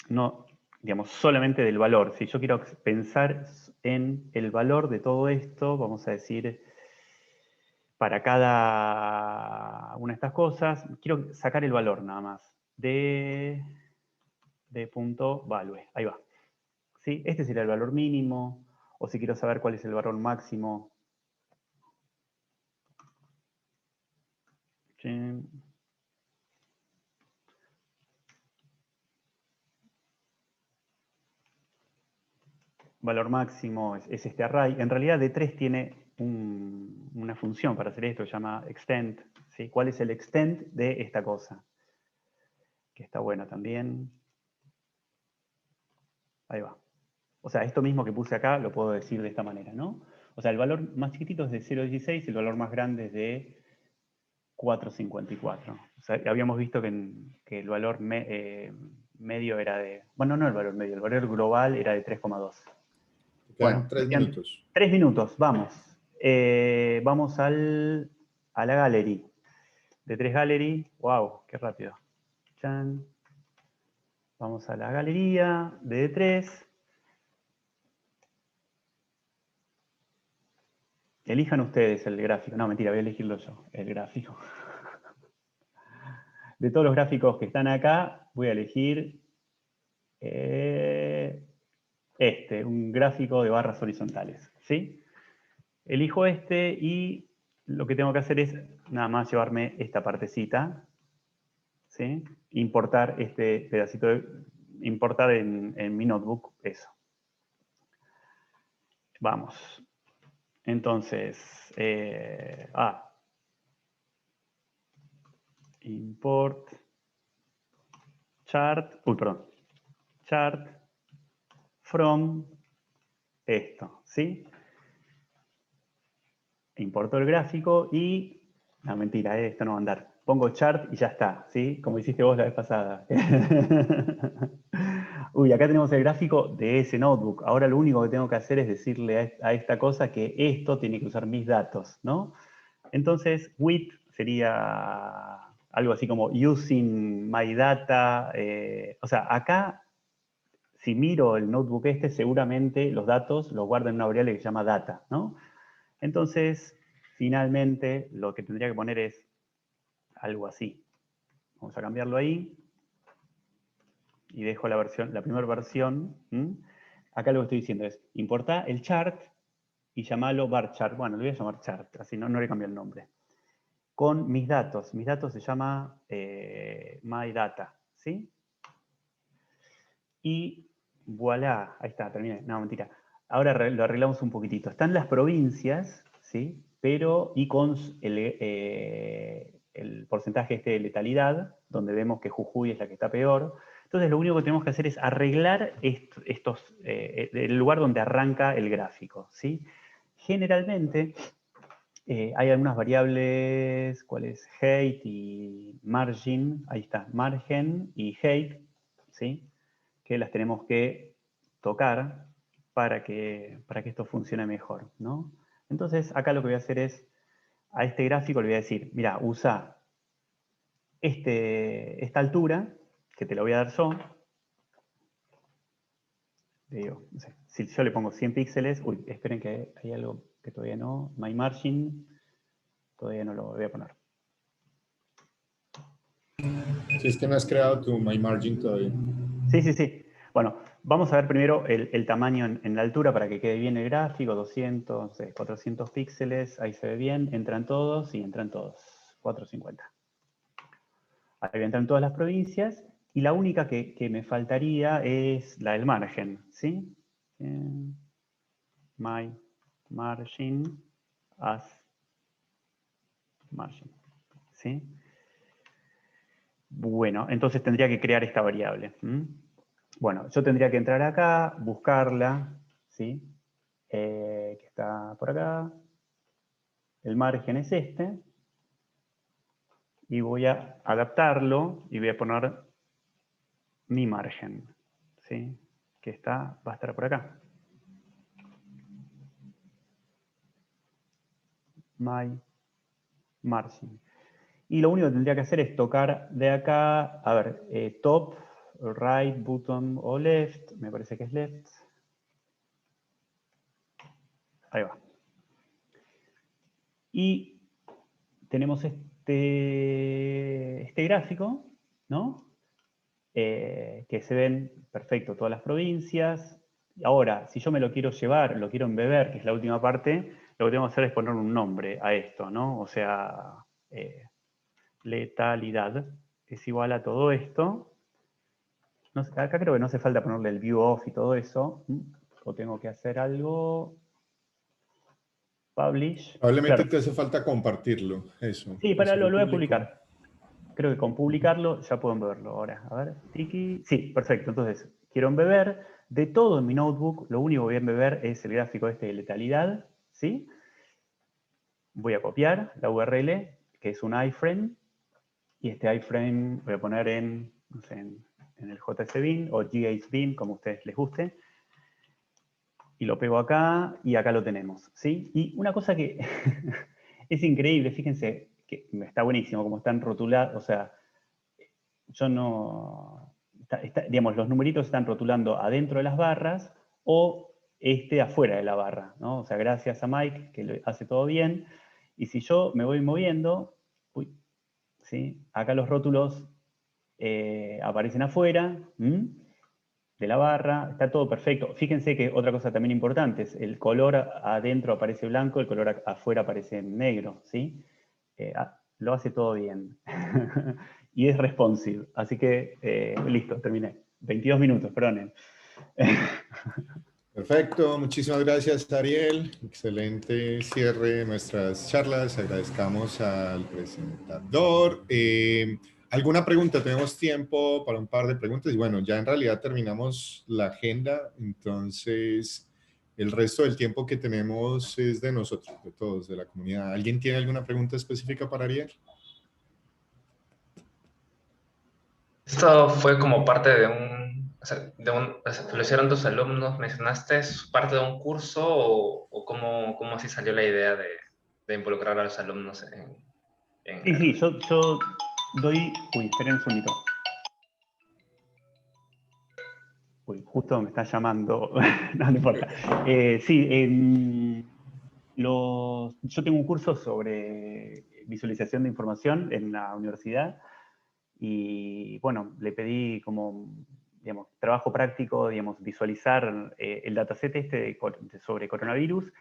No, digamos, solamente del valor. Si yo quiero pensar en el valor de todo esto, vamos a decir, para cada una de estas cosas, quiero sacar el valor nada más. De punto value. Ahí va. ¿Sí? Este sería el valor mínimo. O si quiero saber cuál es el valor máximo. ¿Sí? Valor máximo es este array. En realidad D3 tiene una función para hacer esto, se llama extend. ¿Sí? ¿Cuál es el extend de esta cosa? Que está buena también. Ahí va. O sea, esto mismo que puse acá lo puedo decir de esta manera, ¿no? O sea, el valor más chiquitito es de 0,16 y el valor más grande es de 4,54. O sea, habíamos visto que el valor medio era de... Bueno, no el valor medio, el valor global era de 3,2. Quedan Bueno, 3 minutos. 3 minutos, vamos. Vamos a la gallery. De 3 gallery, wow, qué rápido. Chan. Vamos a la galería de D3. Elijan ustedes el gráfico. No, mentira, voy a elegirlo yo, el gráfico. De todos los gráficos que están acá, voy a elegir un gráfico de barras horizontales. ¿Sí? Elijo este y lo que tengo que hacer es nada más llevarme esta partecita. ¿Sí? Importar este pedacito, importar en mi notebook eso. Vamos. Entonces, import chart, chart from esto, ¿sí? Importo el gráfico y, no, mentira, esto no va a andar. Pongo chart y ya está, ¿sí? Como hiciste vos la vez pasada. Acá tenemos el gráfico de ese notebook. Ahora lo único que tengo que hacer es decirle a esta cosa que esto tiene que usar mis datos, ¿no? Entonces, with sería algo así como using my data. O sea, acá, si miro el notebook seguramente los datos los guarda en una variable que se llama data, ¿no? Entonces, finalmente, lo que tendría que poner es algo así. Vamos a cambiarlo ahí. Y dejo la primera versión. Acá lo que estoy diciendo es, importa el chart y llamarlo varchart. Bueno, lo voy a llamar chart, así no le cambio el nombre. Con mis datos. Mis datos se llama my data, ¿sí? Y Voilà, ahí está, terminé. No, mentira. Ahora lo arreglamos un poquitito. Están las provincias, ¿sí? Pero, y con el porcentaje este de letalidad, donde vemos que Jujuy es la que está peor. Entonces lo único que tenemos que hacer es arreglar el lugar donde arranca el gráfico, ¿sí? Generalmente hay algunas variables, ¿cuál es? Height y margin, ahí está, margen y height, ¿sí? Que las tenemos que tocar para que esto funcione mejor, ¿no? Entonces, acá lo que voy a hacer es, a este gráfico le voy a decir, mira, usa esta altura, que te la voy a dar yo. Le digo, no sé, si yo le pongo 100 píxeles, uy, esperen que hay algo que todavía no, my margin, todavía no lo voy a poner. Si es que no has creado tu My Margin todavía. Sí, sí, sí. Bueno, vamos a ver primero el tamaño en la altura para que quede bien el gráfico, 200, 400 píxeles, ahí se ve bien, entran todos, 450. Ahí entran todas las provincias, y la única que me faltaría es la del margen, ¿sí? My margin as margin, ¿sí? Bueno, entonces tendría que crear esta variable. Bueno, yo tendría que entrar acá, buscarla, ¿sí? Que está por acá. El margen es este. Y voy a adaptarlo y voy a poner mi margen, ¿sí? Que va a estar por acá. My margin. Y lo único que tendría que hacer es tocar de acá, a ver, top, right, bottom o left, me parece que es left. Ahí va. Y tenemos este gráfico, ¿no? Que se ven perfecto todas las provincias. Ahora, si yo me lo quiero llevar, lo quiero embeber, que es la última parte, lo que tengo que hacer es poner un nombre a esto, ¿no? O sea, letalidad es igual a todo esto. No sé, acá creo que no hace falta ponerle el view off y todo eso. O tengo que hacer algo. Publish. Probablemente Claro. te hace falta compartirlo, eso. Sí, para lo voy a público. publicar. Creo que con publicarlo ya pueden verlo ahora. A ver, tiki. Sí, perfecto. Entonces, quiero embeber. De todo en mi notebook, lo único que voy a embeber es el gráfico este de letalidad. ¿Sí? Voy a copiar la URL, que es un iframe. Y este iframe voy a poner en, no sé, en el JSBin o GHBin, como a ustedes les guste. Y lo pego acá, y acá lo tenemos, ¿sí? Y una cosa que es increíble, fíjense, que está buenísimo, como están rotulados, o sea, yo no... digamos, los numeritos están rotulando adentro de las barras, o afuera de la barra, ¿no? O sea, gracias a Mike, que lo hace todo bien, y si yo me voy moviendo, uy, ¿sí? Acá los rótulos aparecen afuera, de la barra, está todo perfecto. Fíjense que otra cosa también importante es el color adentro aparece blanco, el color afuera aparece negro, ¿sí? Lo hace todo bien. Y es responsive, así que listo, terminé. 22 minutos, perdonen. Perfecto, muchísimas gracias Ariel. Excelente cierre de nuestras charlas. Agradezcamos al presentador. ¿Alguna pregunta? Tenemos tiempo para un par de preguntas y bueno, ya en realidad terminamos la agenda, entonces el resto del tiempo que tenemos es de nosotros, de todos, de la comunidad. ¿Alguien tiene alguna pregunta específica para Ariel? Esto fue como parte de o sea, ¿lo hicieron tus alumnos? ¿Mencionaste es parte de un curso o cómo así salió la idea de involucrar a los alumnos en Sí, yo doy... Uy, esperen un segundito. Uy, justo me está llamando. No, no importa. Sí, yo tengo un curso sobre visualización de información en la universidad y, bueno, le pedí como, digamos, trabajo práctico, digamos, visualizar el dataset sobre coronavirus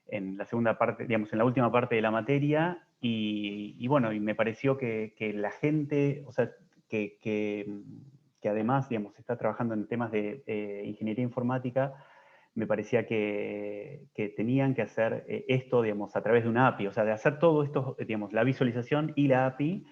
en la segunda parte, digamos, en la última parte de la materia y bueno, y me pareció que la gente, o sea, que que además, digamos, está trabajando en temas de ingeniería informática, me parecía que tenían que hacer esto, digamos, a través de una API. O sea, de hacer todo esto, digamos, la visualización y la API,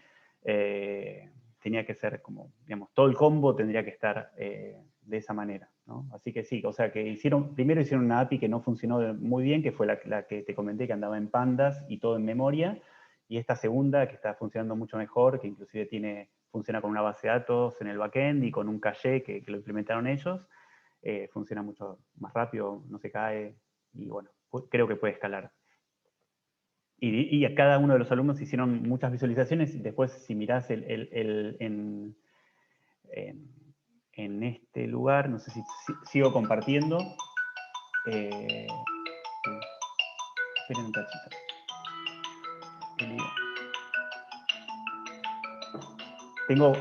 tenía que ser como, digamos, todo el combo tendría que estar de esa manera, ¿no? Así que sí, o sea, que primero hicieron una API que no funcionó muy bien, que fue la que te comenté, que andaba en pandas y todo en memoria, y esta segunda, que está funcionando mucho mejor, que inclusive funciona con una base de datos en el backend y con un caché que lo implementaron ellos, funciona mucho más rápido, no se cae, y bueno, creo que puede escalar. Y a cada uno de los alumnos hicieron muchas visualizaciones, y después si mirás en este lugar, no sé si sigo compartiendo. Esperen un cachito. Tengo...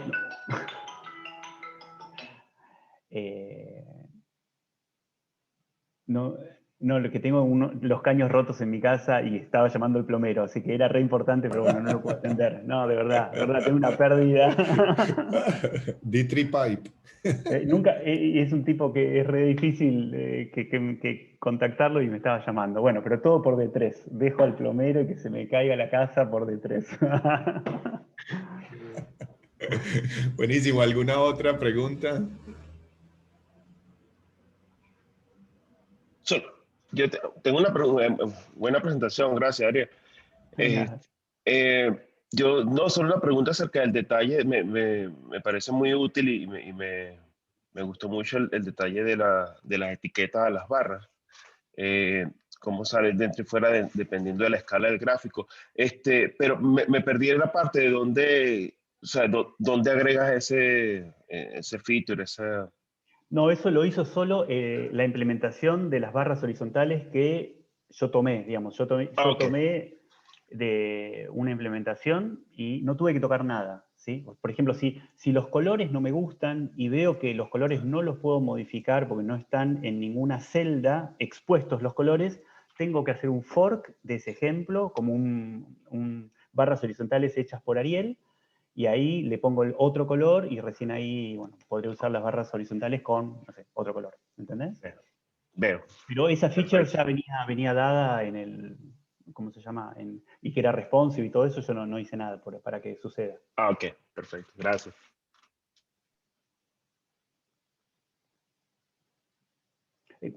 no, lo que tengo los caños rotos en mi casa y estaba llamando al plomero, así que era re importante, pero bueno, no lo puedo atender. No, de verdad, tengo una pérdida. D3 Pipe. Es un tipo que es re difícil que contactarlo y me estaba llamando. Bueno, pero todo por D3. Dejo al plomero y que se me caiga la casa por D3. Buenísimo. ¿Alguna otra pregunta? Yo tengo una buena presentación, gracias, Ariel. Yo, no, solo una pregunta acerca del detalle, me parece muy útil y me gustó mucho el detalle de las etiquetas a las barras, cómo sale dentro y fuera dependiendo de la escala del gráfico. Pero me perdí en la parte de dónde, o sea, dónde agregas ese feature, esa... No, eso lo hizo solo la implementación de las barras horizontales que yo tomé, digamos. Yo tomé de una implementación y no tuve que tocar nada, ¿sí? Por ejemplo, si los colores no me gustan y veo que los colores no los puedo modificar porque no están en ninguna celda expuestos los colores, tengo que hacer un fork de ese ejemplo, como barras horizontales hechas por Ariel, y ahí le pongo el otro color y recién ahí, bueno, podré usar las barras horizontales con, no sé, otro color, ¿entendés? Veo. Pero esa feature ya venía dada en el, ¿cómo se llama? Y que era responsive y todo eso, yo no hice nada para que suceda. Ok, perfecto, gracias.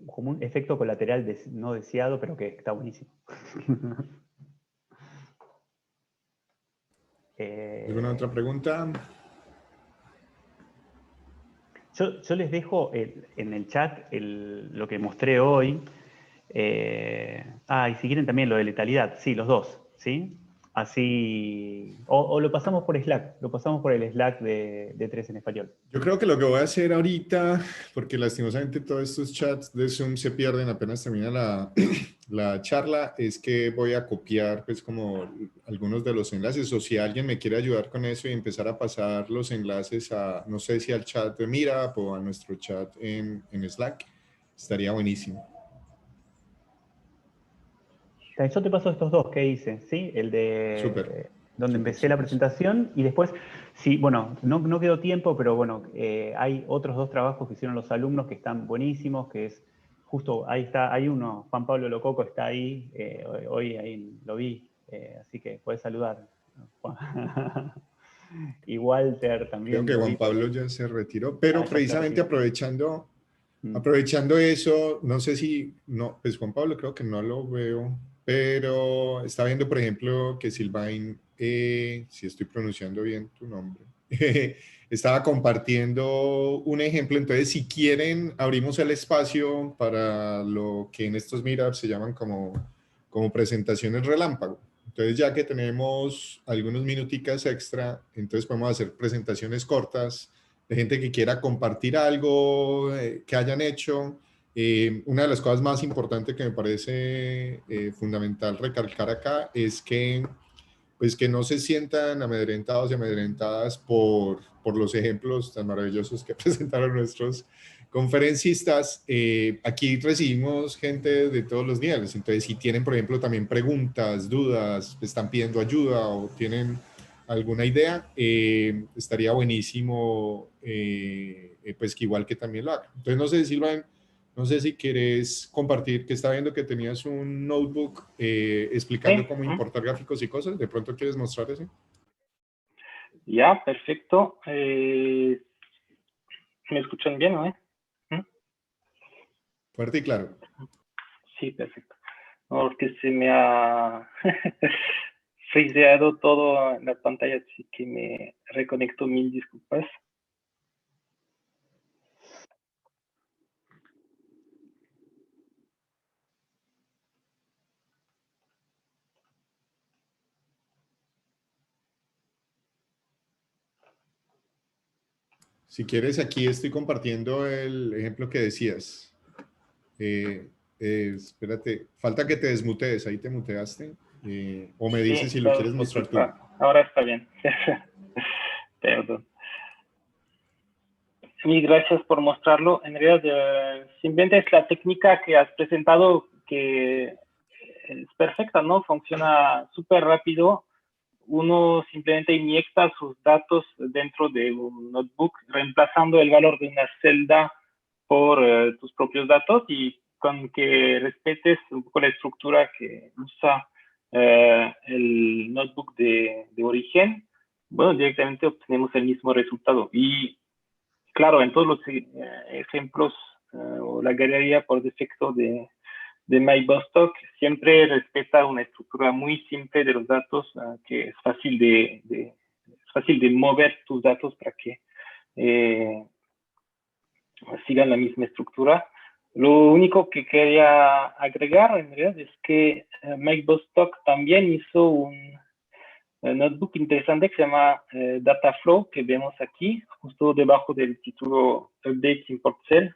Como un efecto colateral no deseado, pero que está buenísimo. ¿Alguna otra pregunta? Yo les dejo en el chat lo que mostré hoy. Y si quieren también lo de letalidad, sí, los dos, ¿sí? Así, o lo pasamos por Slack, lo pasamos por el Slack de 3 en español. Yo creo que lo que voy a hacer ahorita, porque lastimosamente todos estos chats de Zoom se pierden apenas termina la charla, es que voy a copiar pues como algunos de los enlaces, o si alguien me quiere ayudar con eso y empezar a pasar los enlaces a, no sé si al chat de Meetup o a nuestro chat en Slack, estaría buenísimo. Yo te paso estos dos que hice, ¿sí? El de Súper. donde empecé la presentación y después, sí, bueno, no quedó tiempo, pero bueno, hay otros dos trabajos que hicieron los alumnos que están buenísimos, que es justo, ahí está, hay uno, Juan Pablo Lococo está ahí, hoy ahí lo vi, así que puedes saludar. Y Walter también. Creo que Juan Pablo ya se retiró, pero precisamente aprovechando eso, no sé si, no, pues Juan Pablo creo que no lo veo, pero está viendo, por ejemplo, que Silvain, si estoy pronunciando bien tu nombre, estaba compartiendo un ejemplo. Entonces, si quieren, abrimos el espacio para lo que en estos meetups se llaman como presentaciones relámpago. Entonces, ya que tenemos algunos minuticas extra, entonces podemos hacer presentaciones cortas de gente que quiera compartir algo que hayan hecho. Una de las cosas más importantes que me parece fundamental recalcar acá es que, pues, que no se sientan amedrentados y amedrentadas por los ejemplos tan maravillosos que presentaron nuestros conferencistas. Aquí recibimos gente de todos los niveles, entonces si tienen, por ejemplo, también preguntas, dudas, están pidiendo ayuda o tienen alguna idea, estaría buenísimo, pues que igual que también lo haga. Entonces, no sé, Silvan, no sé si quieres compartir, que estaba viendo que tenías un notebook explicando Sí, cómo importar gráficos y cosas. ¿De pronto quieres mostrar ese? ya, perfecto. ¿Me escuchan bien, no? Fuerte y claro. Sí, perfecto. No, porque se me ha friseado todo en la pantalla, así que me reconecto, mil disculpas. Si quieres, aquí estoy compartiendo el ejemplo que decías. Espérate, falta que te desmutees, ahí te muteaste. O me Sí, dices si lo claro, quieres mostrar tú. disculpa. Ahora está bien. Perdón. Mil gracias por mostrarlo. En realidad, simplemente es la técnica que has presentado que es perfecta, ¿no? Funciona súper rápido. Uno simplemente inyecta sus datos dentro de un notebook, reemplazando el valor de una celda por tus propios datos, y con que respetes un poco la estructura que usa el notebook de origen, bueno, directamente obtenemos el mismo resultado. Y claro, en todos los ejemplos o la galería por defecto de MyBostock siempre respeta una estructura muy simple de los datos, que es fácil es fácil de mover tus datos para que sigan la misma estructura. Lo único que quería agregar en realidad es que MyBostock también hizo un notebook interesante que se llama Dataflow, que vemos aquí, justo debajo del título Update Import Cell.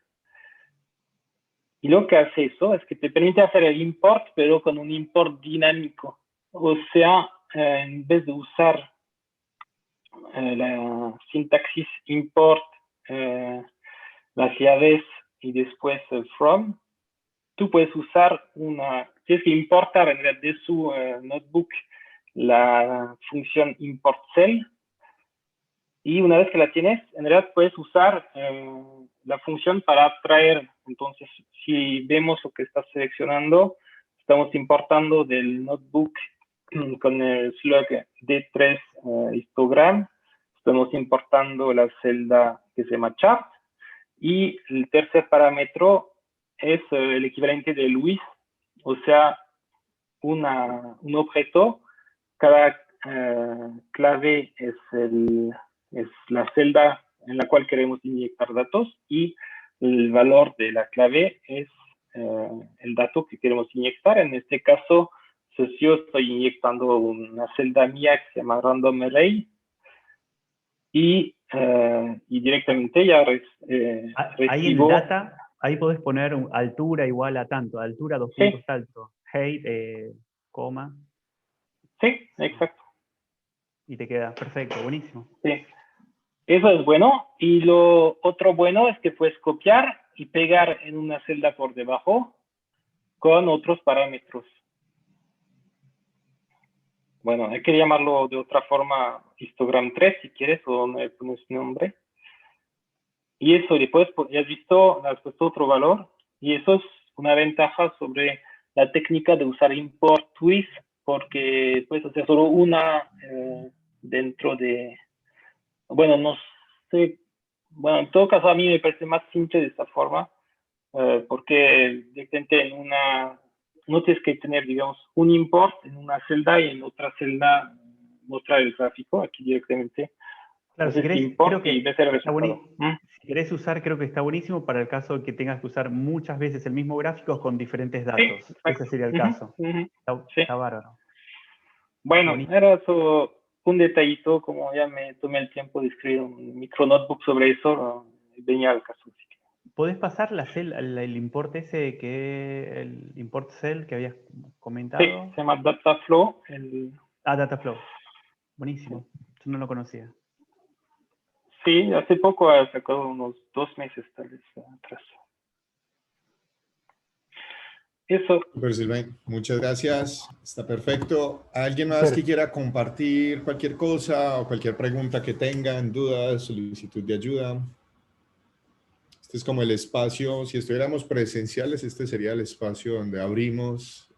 Y lo que hace eso es que te permite hacer el import, pero con un import dinámico. O sea, en vez de usar la sintaxis import, las llaves y después el from, tú puedes usar tienes que importar en realidad de su notebook la función import cell, y una vez que la tienes, en realidad puedes usar la función para traer. Entonces, si vemos lo que estás seleccionando, estamos importando del notebook con el slug D3 histogram, estamos importando la celda que se llama chart, y el tercer parámetro es el equivalente de Luis, o sea, un objeto. Cada clave es la celda en la cual queremos inyectar datos, y el valor de la clave es el dato que queremos inyectar. En este caso, si yo estoy inyectando una celda mía que se llama random array, y directamente ya Ahí en recibo. data, ahí podés poner altura igual a tanto, altura, dos puntos altos, height, coma. Sí, exacto. Y te queda perfecto, buenísimo. Sí. Eso es bueno. Y lo otro bueno es que puedes copiar y pegar en una celda por debajo con otros parámetros. Bueno, hay que llamarlo de otra forma histogram 3 si quieres, o no le pones nombre. Y eso después, ya has visto, has puesto otro valor, y eso es una ventaja sobre la técnica de usar import twist, porque puedes hacer solo una dentro de, bueno, no sé, bueno, en todo caso a mí me parece más simple de esta forma, porque directamente no tienes que tener, digamos, un import en una celda y en otra celda mostrar el gráfico. Aquí directamente Claro, si haces querés, import creo que y ves el está resultado. si querés usar, creo que está buenísimo para el caso de que tengas que usar muchas veces el mismo gráfico con diferentes Sí, datos. exacto. Ese sería el caso. Sí. Está bárbaro. Bueno, Buenísimo. era eso, un detallito, como ya me tomé el tiempo de escribir un micro notebook sobre eso, venía al caso. Así que. ¿Podés pasar el import ese, el import cell que habías Sí, comentado? se llama Dataflow. Dataflow. Buenísimo. Yo no lo conocía. Sí, hace poco ha sacado unos 2 meses tal vez atrás. Eso. Super, Sylvain, muchas gracias. Está perfecto. ¿Alguien más Super. que quiera compartir cualquier cosa o cualquier pregunta que tengan, dudas, solicitud de ayuda? Este es como el espacio, si estuviéramos presenciales, este sería el espacio donde abrimos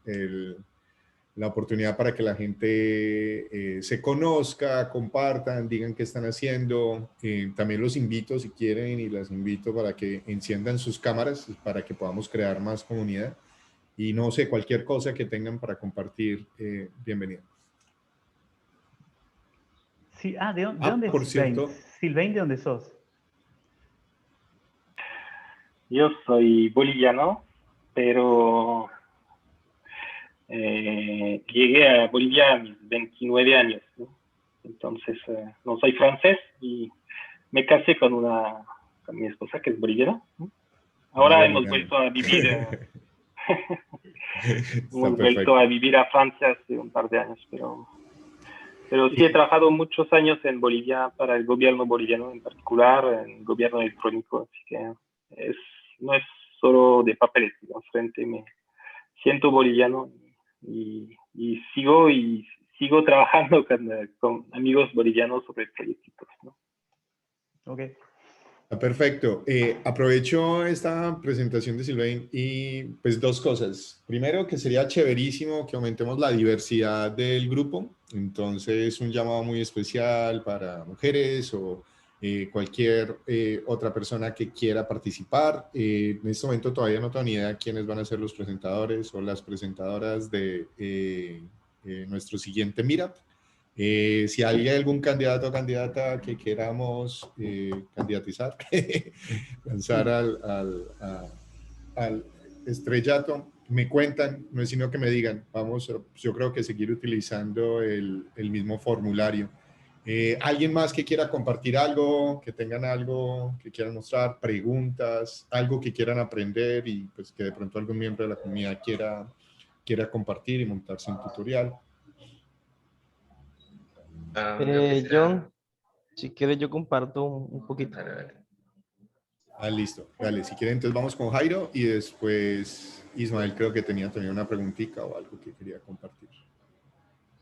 la oportunidad para que la gente se conozca, compartan, digan qué están haciendo. También los invito, si quieren, y las invito para que enciendan sus cámaras para que podamos crear más comunidad. Y no sé, cualquier cosa que tengan para compartir, bienvenido. Sí, ¿de dónde por es Sylvain? cierto. Sylvain, ¿de dónde sos? Yo soy boliviano, pero llegué a Bolivia a mis 29 años, ¿no? Entonces, no soy francés y me casé con mi esposa, que es boliviana, ¿no? Ahora hemos vuelto a vivir, Está perfecto. a Francia hace un par de años, pero sí he trabajado muchos años en Bolivia para el gobierno boliviano en particular, en el gobierno electrónico, así que no es solo de papeles, digamos, me siento boliviano y sigo trabajando con amigos bolivianos sobre proyectos, ¿no? Ok. Perfecto. Aprovecho esta presentación de Sylvain y pues dos cosas. Primero, que sería chéverísimo que aumentemos la diversidad del grupo. Entonces, un llamado muy especial para mujeres o cualquier otra persona que quiera participar. En este momento todavía no tengo ni idea quiénes van a ser los presentadores o las presentadoras de nuestro siguiente Meetup. Si hay algún candidato o candidata que queramos candidatizar, lanzar al estrellato, me cuentan, no es sino que me digan, vamos, yo creo que seguir utilizando el mismo formulario. ¿Alguien más que quiera compartir algo, que tengan algo que quieran mostrar, preguntas, algo que quieran aprender y pues que de pronto algún miembro de la comunidad quiera compartir y montarse un tutorial? John, si quieres yo comparto un poquito. Listo. Dale, si quieren, entonces vamos con Jairo y después Ismael creo que tenía también una preguntita o algo que quería compartir.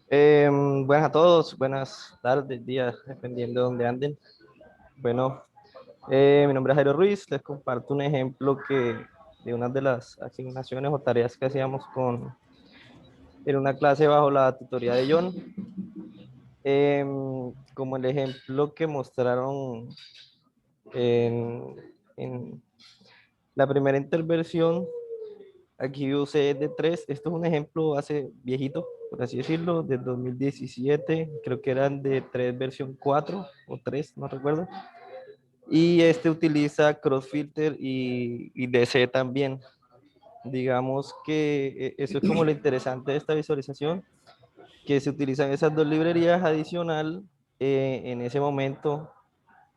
Buenas a todos, buenas tardes, días, dependiendo de dónde anden. Bueno, mi nombre es Jairo Ruiz, les comparto un ejemplo de una de las asignaciones o tareas que hacíamos en una clase bajo la tutoría de John. Como el ejemplo que mostraron en la primera intervención, aquí usé de 3. Esto es un ejemplo hace viejito, por así decirlo, de 2017. Creo que eran de 3 versión 4 o 3, no recuerdo. Y este utiliza Crossfilter y DC también. Digamos que eso es como lo interesante de esta visualización, que se utilizan esas dos librerías adicional. En ese momento,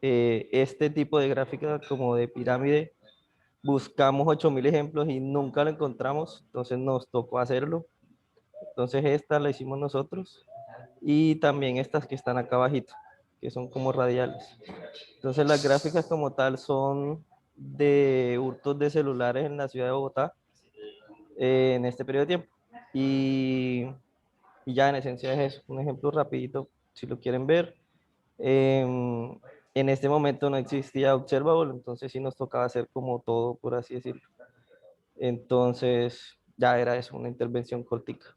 este tipo de gráfica como de pirámide, buscamos 8000 ejemplos y nunca lo encontramos, entonces nos tocó hacerlo. Entonces esta la hicimos nosotros y también estas que están acá abajito, que son como radiales. Entonces las gráficas como tal son de hurtos de celulares en la ciudad de Bogotá en este periodo de tiempo. Y ya en esencia es eso, un ejemplo rapidito si lo quieren ver. En este momento no existía Observable, entonces sí nos tocaba hacer como todo, por así decirlo. Entonces ya era eso, una intervención cortica.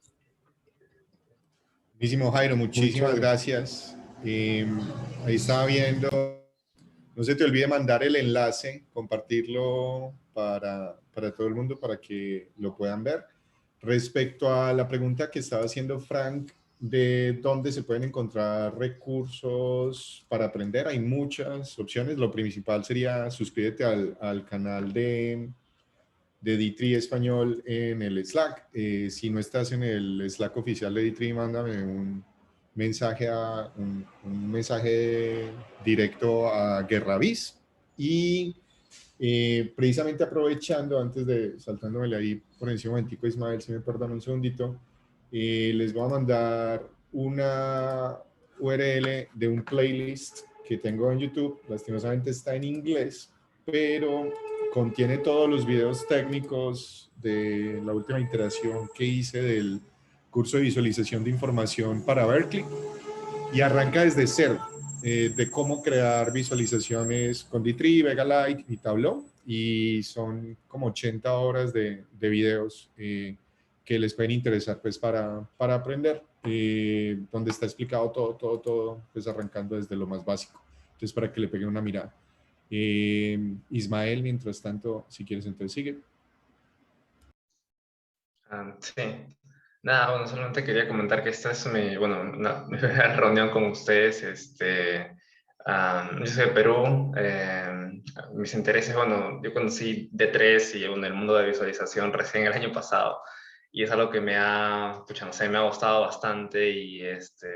Buenísimo, Jairo, Muy muchísimas chévere. gracias. Ahí estaba viendo, no se te olvide mandar el enlace, compartirlo para todo el mundo para que lo puedan ver. Respecto a la pregunta que estaba haciendo Frank, de dónde se pueden encontrar recursos para aprender, hay muchas opciones. Lo principal sería suscríbete al canal de D3 Español en el Slack. Si no estás en el Slack oficial de D3, mándame un mensaje directo a GuerraViz. Y precisamente aprovechando, antes de saltándomele ahí por encima un momentico, Ismael, si me perdona un segundito, les voy a mandar una URL de un playlist que tengo en YouTube. Lastimosamente está en inglés, pero contiene todos los videos técnicos de la última iteración que hice del curso de visualización de información para Berkeley y arranca desde cero, de cómo crear visualizaciones con D3, Vegalite y Tableau, y son como 80 horas de videos que les pueden interesar pues para aprender, donde está explicado todo, pues arrancando desde lo más básico. Entonces, para que le peguen una mirada. Ismael, mientras tanto, si quieres, entonces sigue. Sí. Nada, bueno, solamente quería comentar que esta es mi primera reunión con ustedes. Yo soy de Perú. Mis intereses, bueno, yo conocí D3 y el mundo de visualización recién el año pasado. Y es algo que me ha gustado bastante y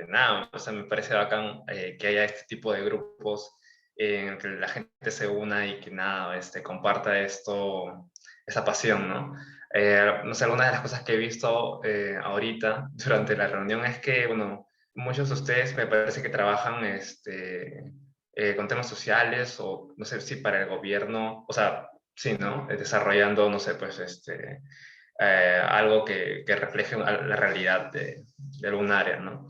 nada, o sea, me parece bacán que haya este tipo de grupos en que la gente se una y que nada, comparta esa pasión, ¿no? No sé, alguna de las cosas que he visto ahorita durante la reunión es que, bueno, muchos de ustedes me parece que trabajan con temas sociales o, no sé, si para el gobierno, o sea, sí, ¿no? Desarrollando, no sé, pues, algo que refleje la realidad de algún área, ¿no?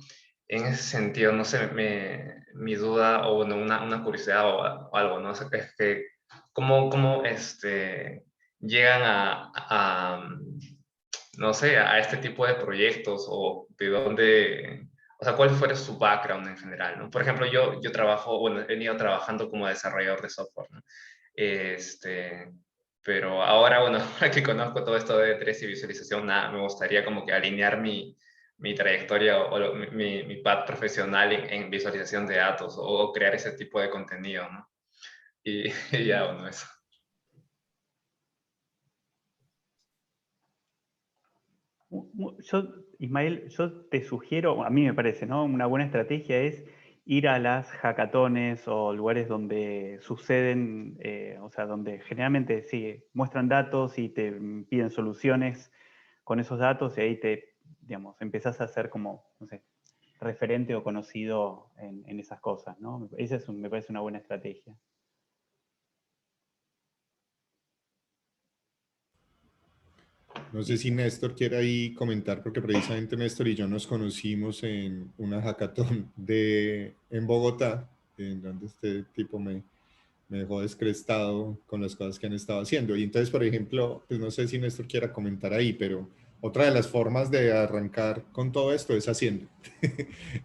En ese sentido, no sé, mi duda o bueno, una curiosidad o algo, ¿no? O sea, es que, ¿cómo llegan no sé, a este tipo de proyectos o de dónde, o sea, cuál fue su background en general, ¿no? Por ejemplo, yo trabajo, bueno, he venido trabajando como desarrollador de software, ¿no? Pero ahora, bueno, ahora que conozco todo esto de D3 y visualización, nada, me gustaría como que alinear mi trayectoria o mi path profesional en visualización de datos o crear ese tipo de contenido, ¿no? Y, y ya, bueno, eso. Ismael, yo te sugiero, a mí me parece, ¿no? Una buena estrategia es ir a las hackatones o lugares donde suceden, o sea, donde generalmente sí, muestran datos y te piden soluciones con esos datos y ahí digamos, empezás a ser como, no sé, referente o conocido en esas cosas, ¿no? Esa me parece una buena estrategia. No sé si Néstor quiere ahí comentar, porque precisamente Néstor y yo nos conocimos en una hackathon en Bogotá, en donde este tipo me dejó descrestado con las cosas que han estado haciendo. Y entonces, por ejemplo, pues no sé si Néstor quiera comentar ahí, pero otra de las formas de arrancar con todo esto es haciendo.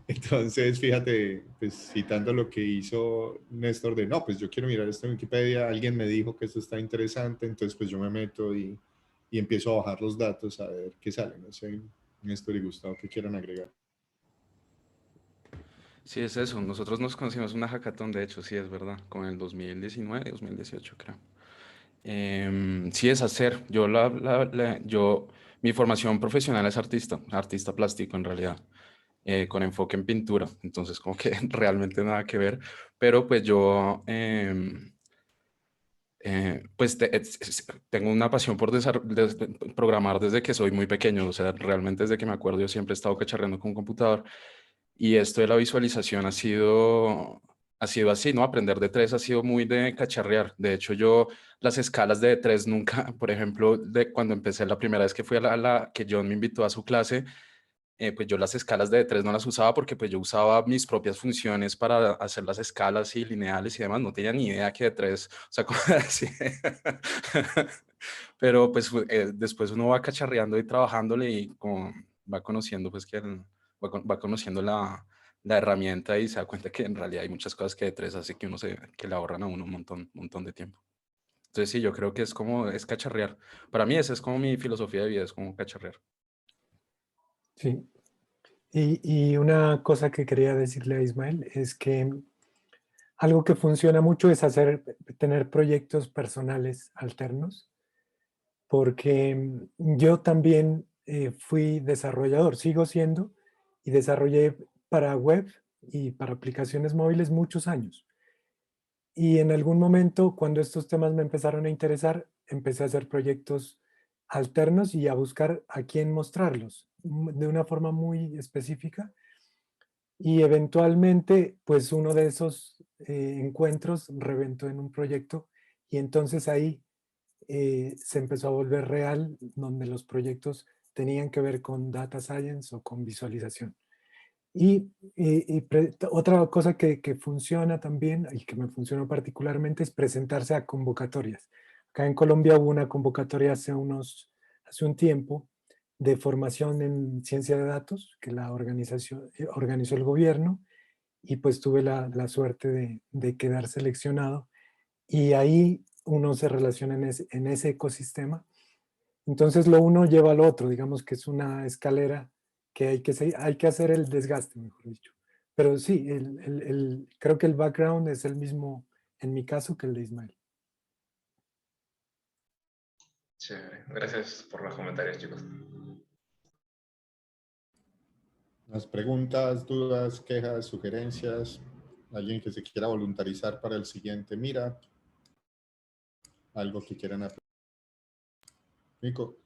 Entonces, fíjate, pues citando lo que hizo Néstor de, no, pues yo quiero mirar esto en Wikipedia, alguien me dijo que esto está interesante, entonces pues yo me meto y empiezo a bajar los datos a ver qué sale. No sé, Néstor y Gustavo, ¿qué quieran agregar? Sí, es eso. Nosotros nos conocimos en una hackathon, de hecho, sí, es verdad, como en el 2019, 2018, creo. Sí, es hacer. Mi formación profesional es artista plástico en realidad, con enfoque en pintura. Entonces, como que realmente nada que ver. Pero pues yo, pues tengo una pasión por programar desde que soy muy pequeño. O sea, realmente desde que me acuerdo yo siempre he estado cacharreando con un computador. Y esto de la visualización ha sido así, ¿no? Aprender de tres ha sido muy de cacharrear. De hecho, yo las escalas de tres nunca, por ejemplo, de cuando empecé la primera vez que fui que John me invitó a su clase, pues yo las escalas de tres no las usaba porque pues yo usaba mis propias funciones para hacer las escalas y lineales y demás. No tenía ni idea que de tres, o sea, como así. Pero pues después uno va cacharreando y trabajándole y como va conociendo pues va conociendo la herramienta y se da cuenta que en realidad hay muchas cosas que de tres hace que le ahorran a uno un montón de tiempo. Entonces sí, yo creo que es cacharrear. Para mí esa es como mi filosofía de vida, es como cacharrear. Sí. Y una cosa que quería decirle a Ismael es que algo que funciona mucho es tener proyectos personales alternos, porque yo también fui desarrollador, sigo siendo, y desarrollé para web y para aplicaciones móviles muchos años. Y en algún momento, cuando estos temas me empezaron a interesar, empecé a hacer proyectos alternos y a buscar a quién mostrarlos de una forma muy específica. Y eventualmente, pues uno de esos encuentros reventó en un proyecto Y entonces ahí se empezó a volver real, donde los proyectos tenían que ver con data science o con visualización. Otra cosa que funciona también y que me funcionó particularmente es presentarse a convocatorias. Acá en Colombia hubo una convocatoria hace un tiempo de formación en ciencia de datos que la organizó el gobierno, y pues tuve la suerte de quedar seleccionado, y ahí uno se relaciona en ese ecosistema. Entonces lo uno lleva al otro, digamos que es una escalera que hay que hacer el desgaste, mejor dicho. Pero sí, creo que el background es el mismo en mi caso que el de Ismael. Chévere. Gracias por los comentarios, chicos. Las preguntas, dudas, quejas, sugerencias. Alguien que se quiera voluntarizar para el siguiente mira. Algo que quieran aprender. Nico.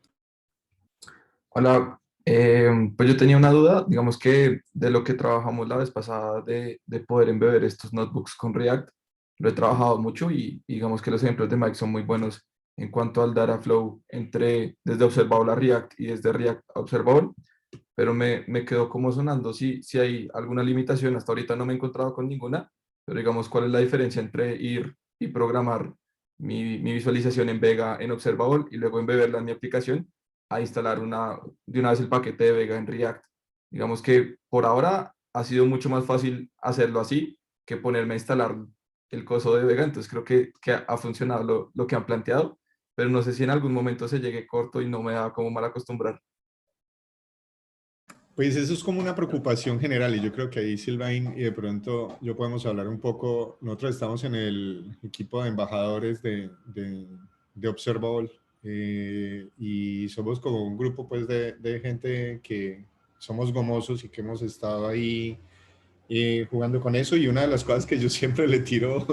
Hola, pues yo tenía una duda, digamos que de lo que trabajamos la vez pasada de poder embeber estos notebooks con React, lo he trabajado mucho y digamos que los ejemplos de Mike son muy buenos en cuanto al data flow desde Observable a React y desde React a Observable, pero me quedó como sonando si hay alguna limitación. Hasta ahorita no me he encontrado con ninguna, pero digamos, ¿cuál es la diferencia entre ir y programar mi visualización en Vega en Observable y luego embeberla en mi aplicación a instalar de una vez el paquete de Vega en React? Digamos que por ahora ha sido mucho más fácil hacerlo así que ponerme a instalar el coso de Vega, entonces creo que ha funcionado lo que han planteado, pero no sé si en algún momento se llegue corto y no me da como mal acostumbrar. Pues eso es como una preocupación general, y yo creo que ahí Sylvain y de pronto yo podemos hablar un poco. Nosotros estamos en el equipo de embajadores de Observable, y somos como un grupo pues de gente que somos gomosos y que hemos estado ahí jugando con eso. Y una de las cosas que yo siempre le tiro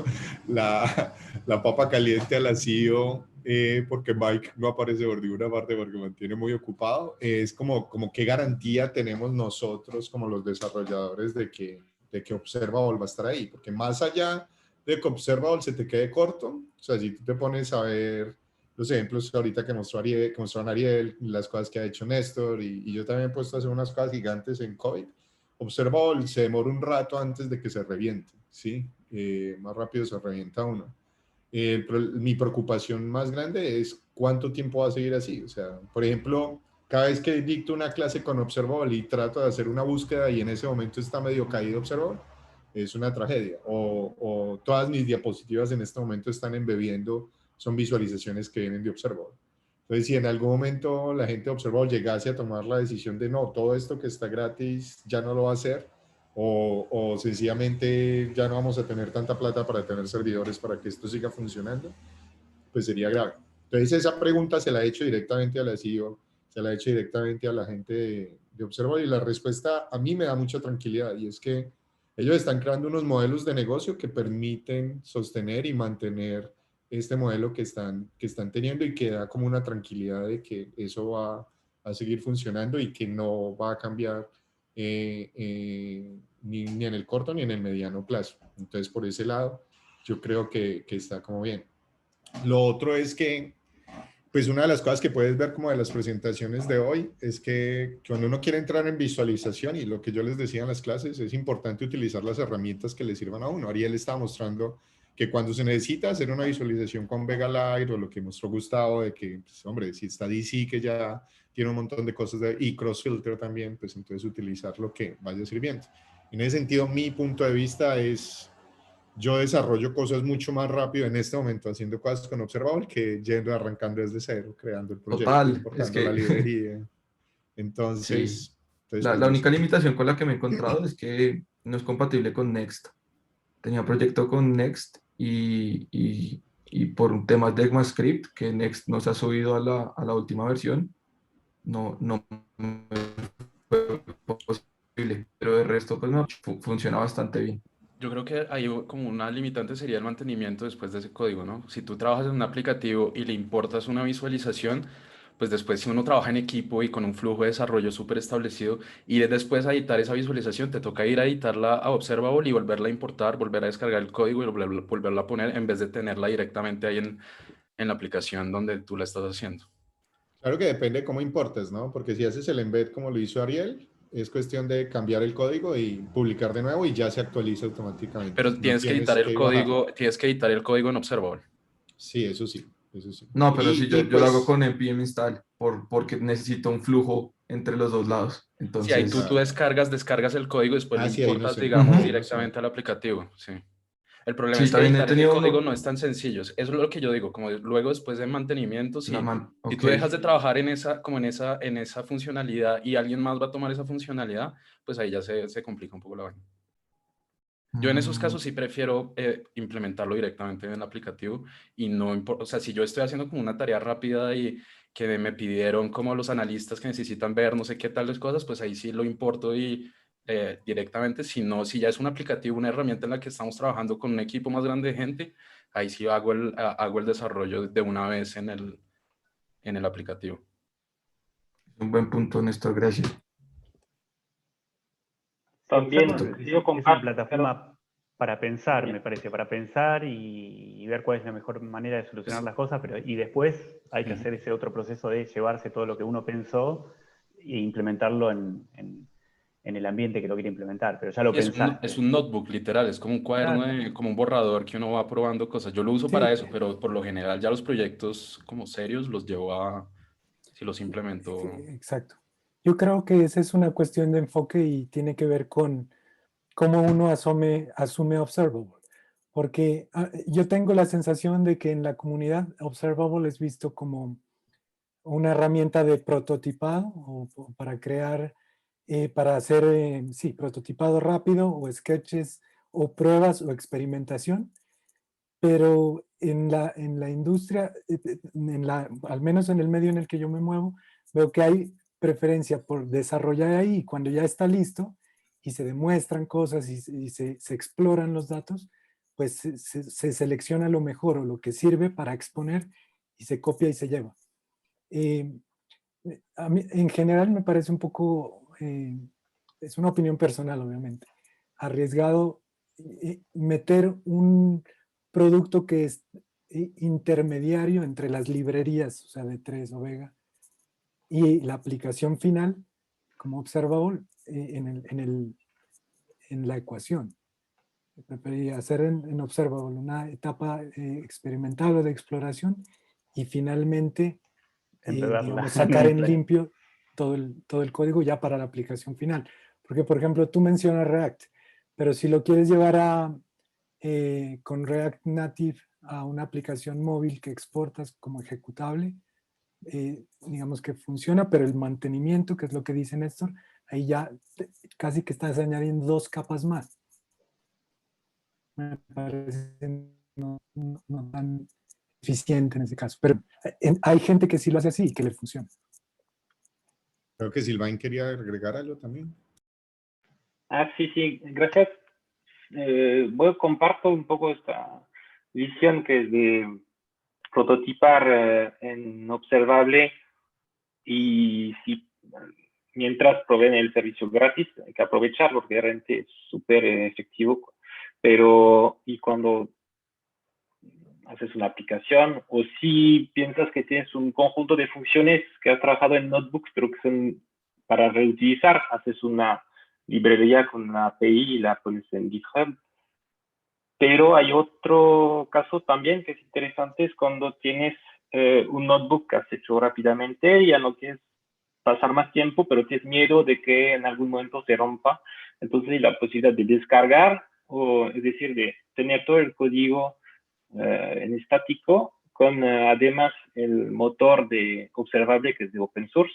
la papa caliente a la CEO, porque Mike no aparece por ninguna parte porque mantiene muy ocupado, es como qué garantía tenemos nosotros como los desarrolladores de que Observable va a estar ahí, porque más allá de que Observable se te quede corto, o sea, si tú te pones a ver los ejemplos ahorita que mostró Ariel, las cosas que ha hecho Néstor, y yo también he puesto a hacer unas cosas gigantes en COVID. Observable se demora un rato antes de que se reviente, ¿sí? Más rápido se revienta uno. Mi preocupación más grande es cuánto tiempo va a seguir así. O sea, por ejemplo, cada vez que dicto una clase con Observable y trato de hacer una búsqueda y en ese momento está medio caído Observable, es una tragedia. O todas mis diapositivas en este momento están embebiendo, son visualizaciones que vienen de Observable. Entonces, si en algún momento la gente de Observable llegase a tomar la decisión de no, todo esto que está gratis ya no lo va a hacer, o sencillamente ya no vamos a tener tanta plata para tener servidores para que esto siga funcionando, pues sería grave. Entonces, esa pregunta se la he hecho directamente a la CEO, se la he hecho directamente a la gente de Observable, y la respuesta a mí me da mucha tranquilidad, y es que ellos están creando unos modelos de negocio que permiten sostener y mantener este modelo que están teniendo, y que da como una tranquilidad de que eso va a seguir funcionando y que no va a cambiar ni en el corto ni en el mediano plazo. Entonces, por ese lado, yo creo que está como bien. Lo otro es que, pues una de las cosas que puedes ver como de las presentaciones de hoy es que cuando uno quiere entrar en visualización, y lo que yo les decía en las clases, es importante utilizar las herramientas que le sirvan a uno. Ariel estaba mostrando que cuando se necesita hacer una visualización con Vega Lite, o lo que mostró Gustavo de que, pues, hombre, si está DC, que ya tiene un montón de cosas, y Crossfilter también, pues entonces utilizar lo que vaya sirviendo. En ese sentido, mi punto de vista es, yo desarrollo cosas mucho más rápido en este momento haciendo cosas con Observable que yendo arrancando desde cero, creando el proyecto, Total, es importando que la librería. sí, Entonces la pues, no única sé. limitación con la que me he encontrado es que no es compatible con Next. Tenía proyecto con Next y por temas de ECMAScript, que Next no se ha subido a la última versión, no me fue posible, pero de resto pues funciona bastante bien. Yo creo que ahí como una limitante sería el mantenimiento después de ese código, ¿no? Si tú trabajas en un aplicativo y le importas una visualización, pues después si uno trabaja en equipo y con un flujo de desarrollo súper establecido y después a editar esa visualización, te toca ir a editarla a Observable y volverla a importar, volver a descargar el código y volverla a poner en vez de tenerla directamente ahí en la aplicación donde tú la estás haciendo. Claro que depende de cómo importes, ¿no? Porque si haces el embed como lo hizo Ariel, es cuestión de cambiar el código y publicar de nuevo y ya se actualiza automáticamente. Pero No tienes que editar el bajarlo. código, tienes que editar el código en Observable. Sí, eso sí, eso sí. No, pero sí, yo lo hago pues, con npm install porque necesito un flujo entre los dos lados. Sí, ahí tú Entonces, claro. descargas el código y después lo Sí, ahí no importas, sé. digamos, Ahí no sé. directamente al aplicativo. Sí. El problema sí, es que también he editar ese tenido código uno, no es tan sencillo. Eso es lo que yo digo, como luego después de mantenimiento, si ok. tú dejas de trabajar en esa funcionalidad y alguien más va a tomar esa funcionalidad, pues ahí ya se complica un poco la vaina. Yo en esos casos sí prefiero implementarlo directamente en el aplicativo y no importa, o sea, si yo estoy haciendo como una tarea rápida y que me pidieron como los analistas que necesitan ver no sé qué tales cosas, pues ahí sí lo importo y directamente, si ya es un aplicativo, una herramienta en la que estamos trabajando con un equipo más grande de gente, ahí sí hago el desarrollo de una vez en el aplicativo. Un buen punto, Néstor, gracias. También Bueno, yo es una comparto, plataforma para pensar, Bien. me parece, para pensar y ver cuál es la mejor manera de solucionar las cosas, y después hay que hacer ese otro proceso de llevarse todo lo que uno pensó e implementarlo en el ambiente que lo quiere implementar, pero ya lo pensaste. Es un notebook, literal, es como un cuaderno, Claro. como un borrador que uno va probando cosas. Yo lo uso para Sí, eso, pero por lo general ya los proyectos como serios los llevo si los implemento. exacto. Yo creo que esa es una cuestión de enfoque y tiene que ver con cómo uno asume Observable. Porque yo tengo la sensación de que en la comunidad Observable es visto como una herramienta de prototipado o para crear, para hacer, sí, prototipado rápido o sketches o pruebas o experimentación. Pero en la industria, al menos en el medio en el que yo me muevo, veo que hay preferencia por desarrollar ahí y cuando ya está listo y se demuestran cosas y se exploran los datos, pues se selecciona lo mejor o lo que sirve para exponer y se copia y se lleva. A mí, en general me parece un poco, es una opinión personal obviamente, arriesgado meter un producto que es intermediario entre las librerías, o sea, de 3 o Vega, y la aplicación final como observable en la ecuación. Preferiría hacer en observable una etapa experimental o de exploración y finalmente Embeberla. digamos, sacar en limpio todo el código ya para la aplicación final. Porque, por ejemplo, tú mencionas React, pero si lo quieres llevar con React Native a una aplicación móvil que exportas como ejecutable, digamos que funciona, pero el mantenimiento, que es lo que dice Néstor, ahí ya casi que estás añadiendo 2 capas más. Me parece no tan eficiente en ese caso. Pero hay gente que sí lo hace así y que le funciona. Creo que Silvain quería agregar algo también. Sí, gracias. Comparto un poco esta visión que es de prototipar en observable y si mientras proveen el servicio gratis, hay que aprovecharlo porque realmente es súper efectivo, pero y cuando haces una aplicación o si piensas que tienes un conjunto de funciones que has trabajado en notebooks pero que son para reutilizar, haces una librería con una API y la pones en GitHub. Pero hay otro caso también que es interesante, es cuando tienes un notebook que has hecho rápidamente y ya no quieres pasar más tiempo, pero tienes miedo de que en algún momento se rompa. Entonces, la posibilidad de descargar, o es decir, de tener todo el código en estático, con además el motor de observable que es de open source.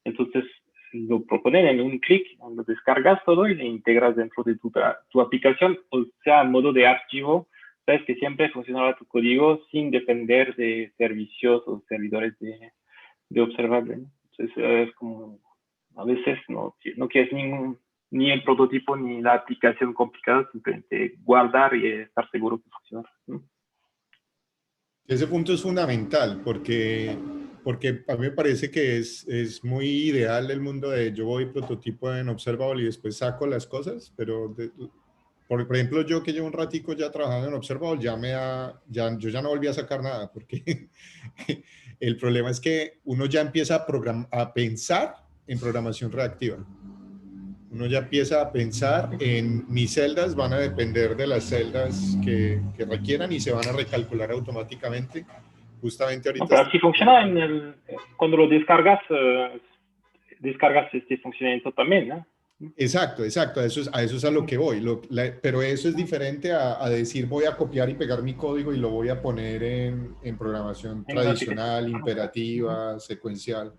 Entonces, lo proponen en un clic, lo descargas todo y lo integras dentro de tu aplicación, o sea, en modo de archivo. Sabes que siempre funcionará tu código sin depender de servicios o servidores de observable, ¿no? Entonces, es como, a veces no quieres ni el prototipo ni la aplicación complicada, simplemente guardar y estar seguro que funciona, ¿no? Ese punto es fundamental porque porque a mí me parece que es muy ideal el mundo de yo voy prototipo en Observable y después saco las cosas, pero por ejemplo, yo que llevo un ratico ya trabajando en Observable, yo ya no volví a sacar nada, porque el problema es que uno ya empieza a pensar en programación reactiva. Uno ya empieza a pensar en mis celdas van a depender de las celdas que requieran y se van a recalcular automáticamente. Justamente ahorita... No, pero así funciona cuando lo descargas, descargas este funcionamiento también, ¿no? Exacto, exacto, a eso es a lo que voy, pero eso es diferente a decir voy a copiar y pegar mi código y lo voy a poner en programación tradicional, imperativa, secuencial,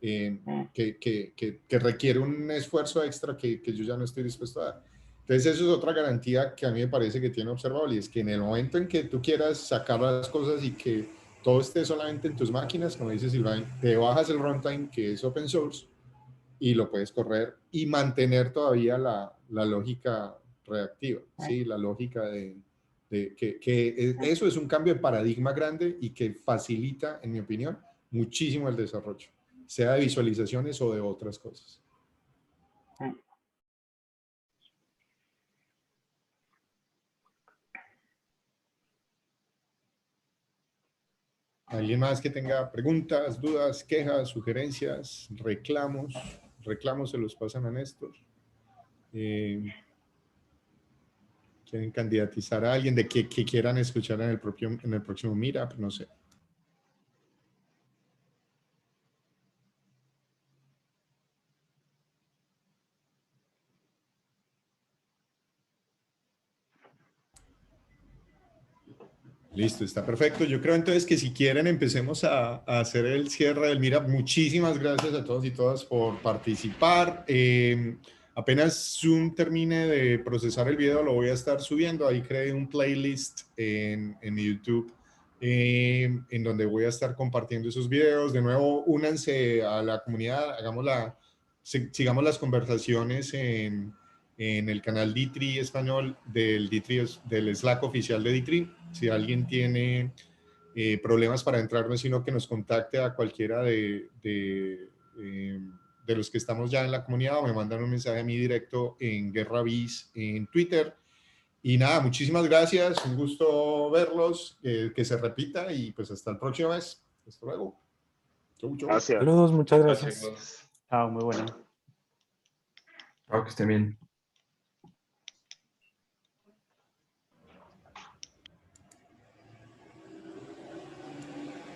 que requiere un esfuerzo extra que yo ya no estoy dispuesto a dar. Entonces eso es otra garantía que a mí me parece que tiene Observable, y es que en el momento en que tú quieras sacar las cosas y que todo esté solamente en tus máquinas, como dice Silvain, te bajas el runtime que es open source y lo puedes correr y mantener todavía la lógica reactiva, ¿sí? La lógica que eso es un cambio de paradigma grande y que facilita, en mi opinión, muchísimo el desarrollo, sea de visualizaciones o de otras cosas. ¿Alguien más que tenga preguntas, dudas, quejas, sugerencias, reclamos? Reclamos se los pasan a Néstor. ¿Quieren candidatizar a alguien de que quieran escuchar en el próximo Meetup? No sé. Listo, está perfecto. Yo creo entonces que si quieren empecemos a hacer el cierre del Meetup. Muchísimas gracias a todos y todas por participar. Apenas Zoom termine de procesar el video, lo voy a estar subiendo. Ahí creé un playlist en YouTube en donde voy a estar compartiendo esos videos. De nuevo, únanse a la comunidad, sigamos las conversaciones en el canal D3 español del Slack oficial de D3. Si alguien tiene problemas para entrar, no es sino que nos contacte a cualquiera de los que estamos ya en la comunidad, o me mandan un mensaje a mí directo en GuerraViz en Twitter. Y nada, muchísimas gracias, un gusto verlos, que se repita y pues hasta el próximo mes. Hasta luego. Chau, chau. Gracias. Saludos, muchas gracias. Chao, muy bueno. Chao, que estén bien.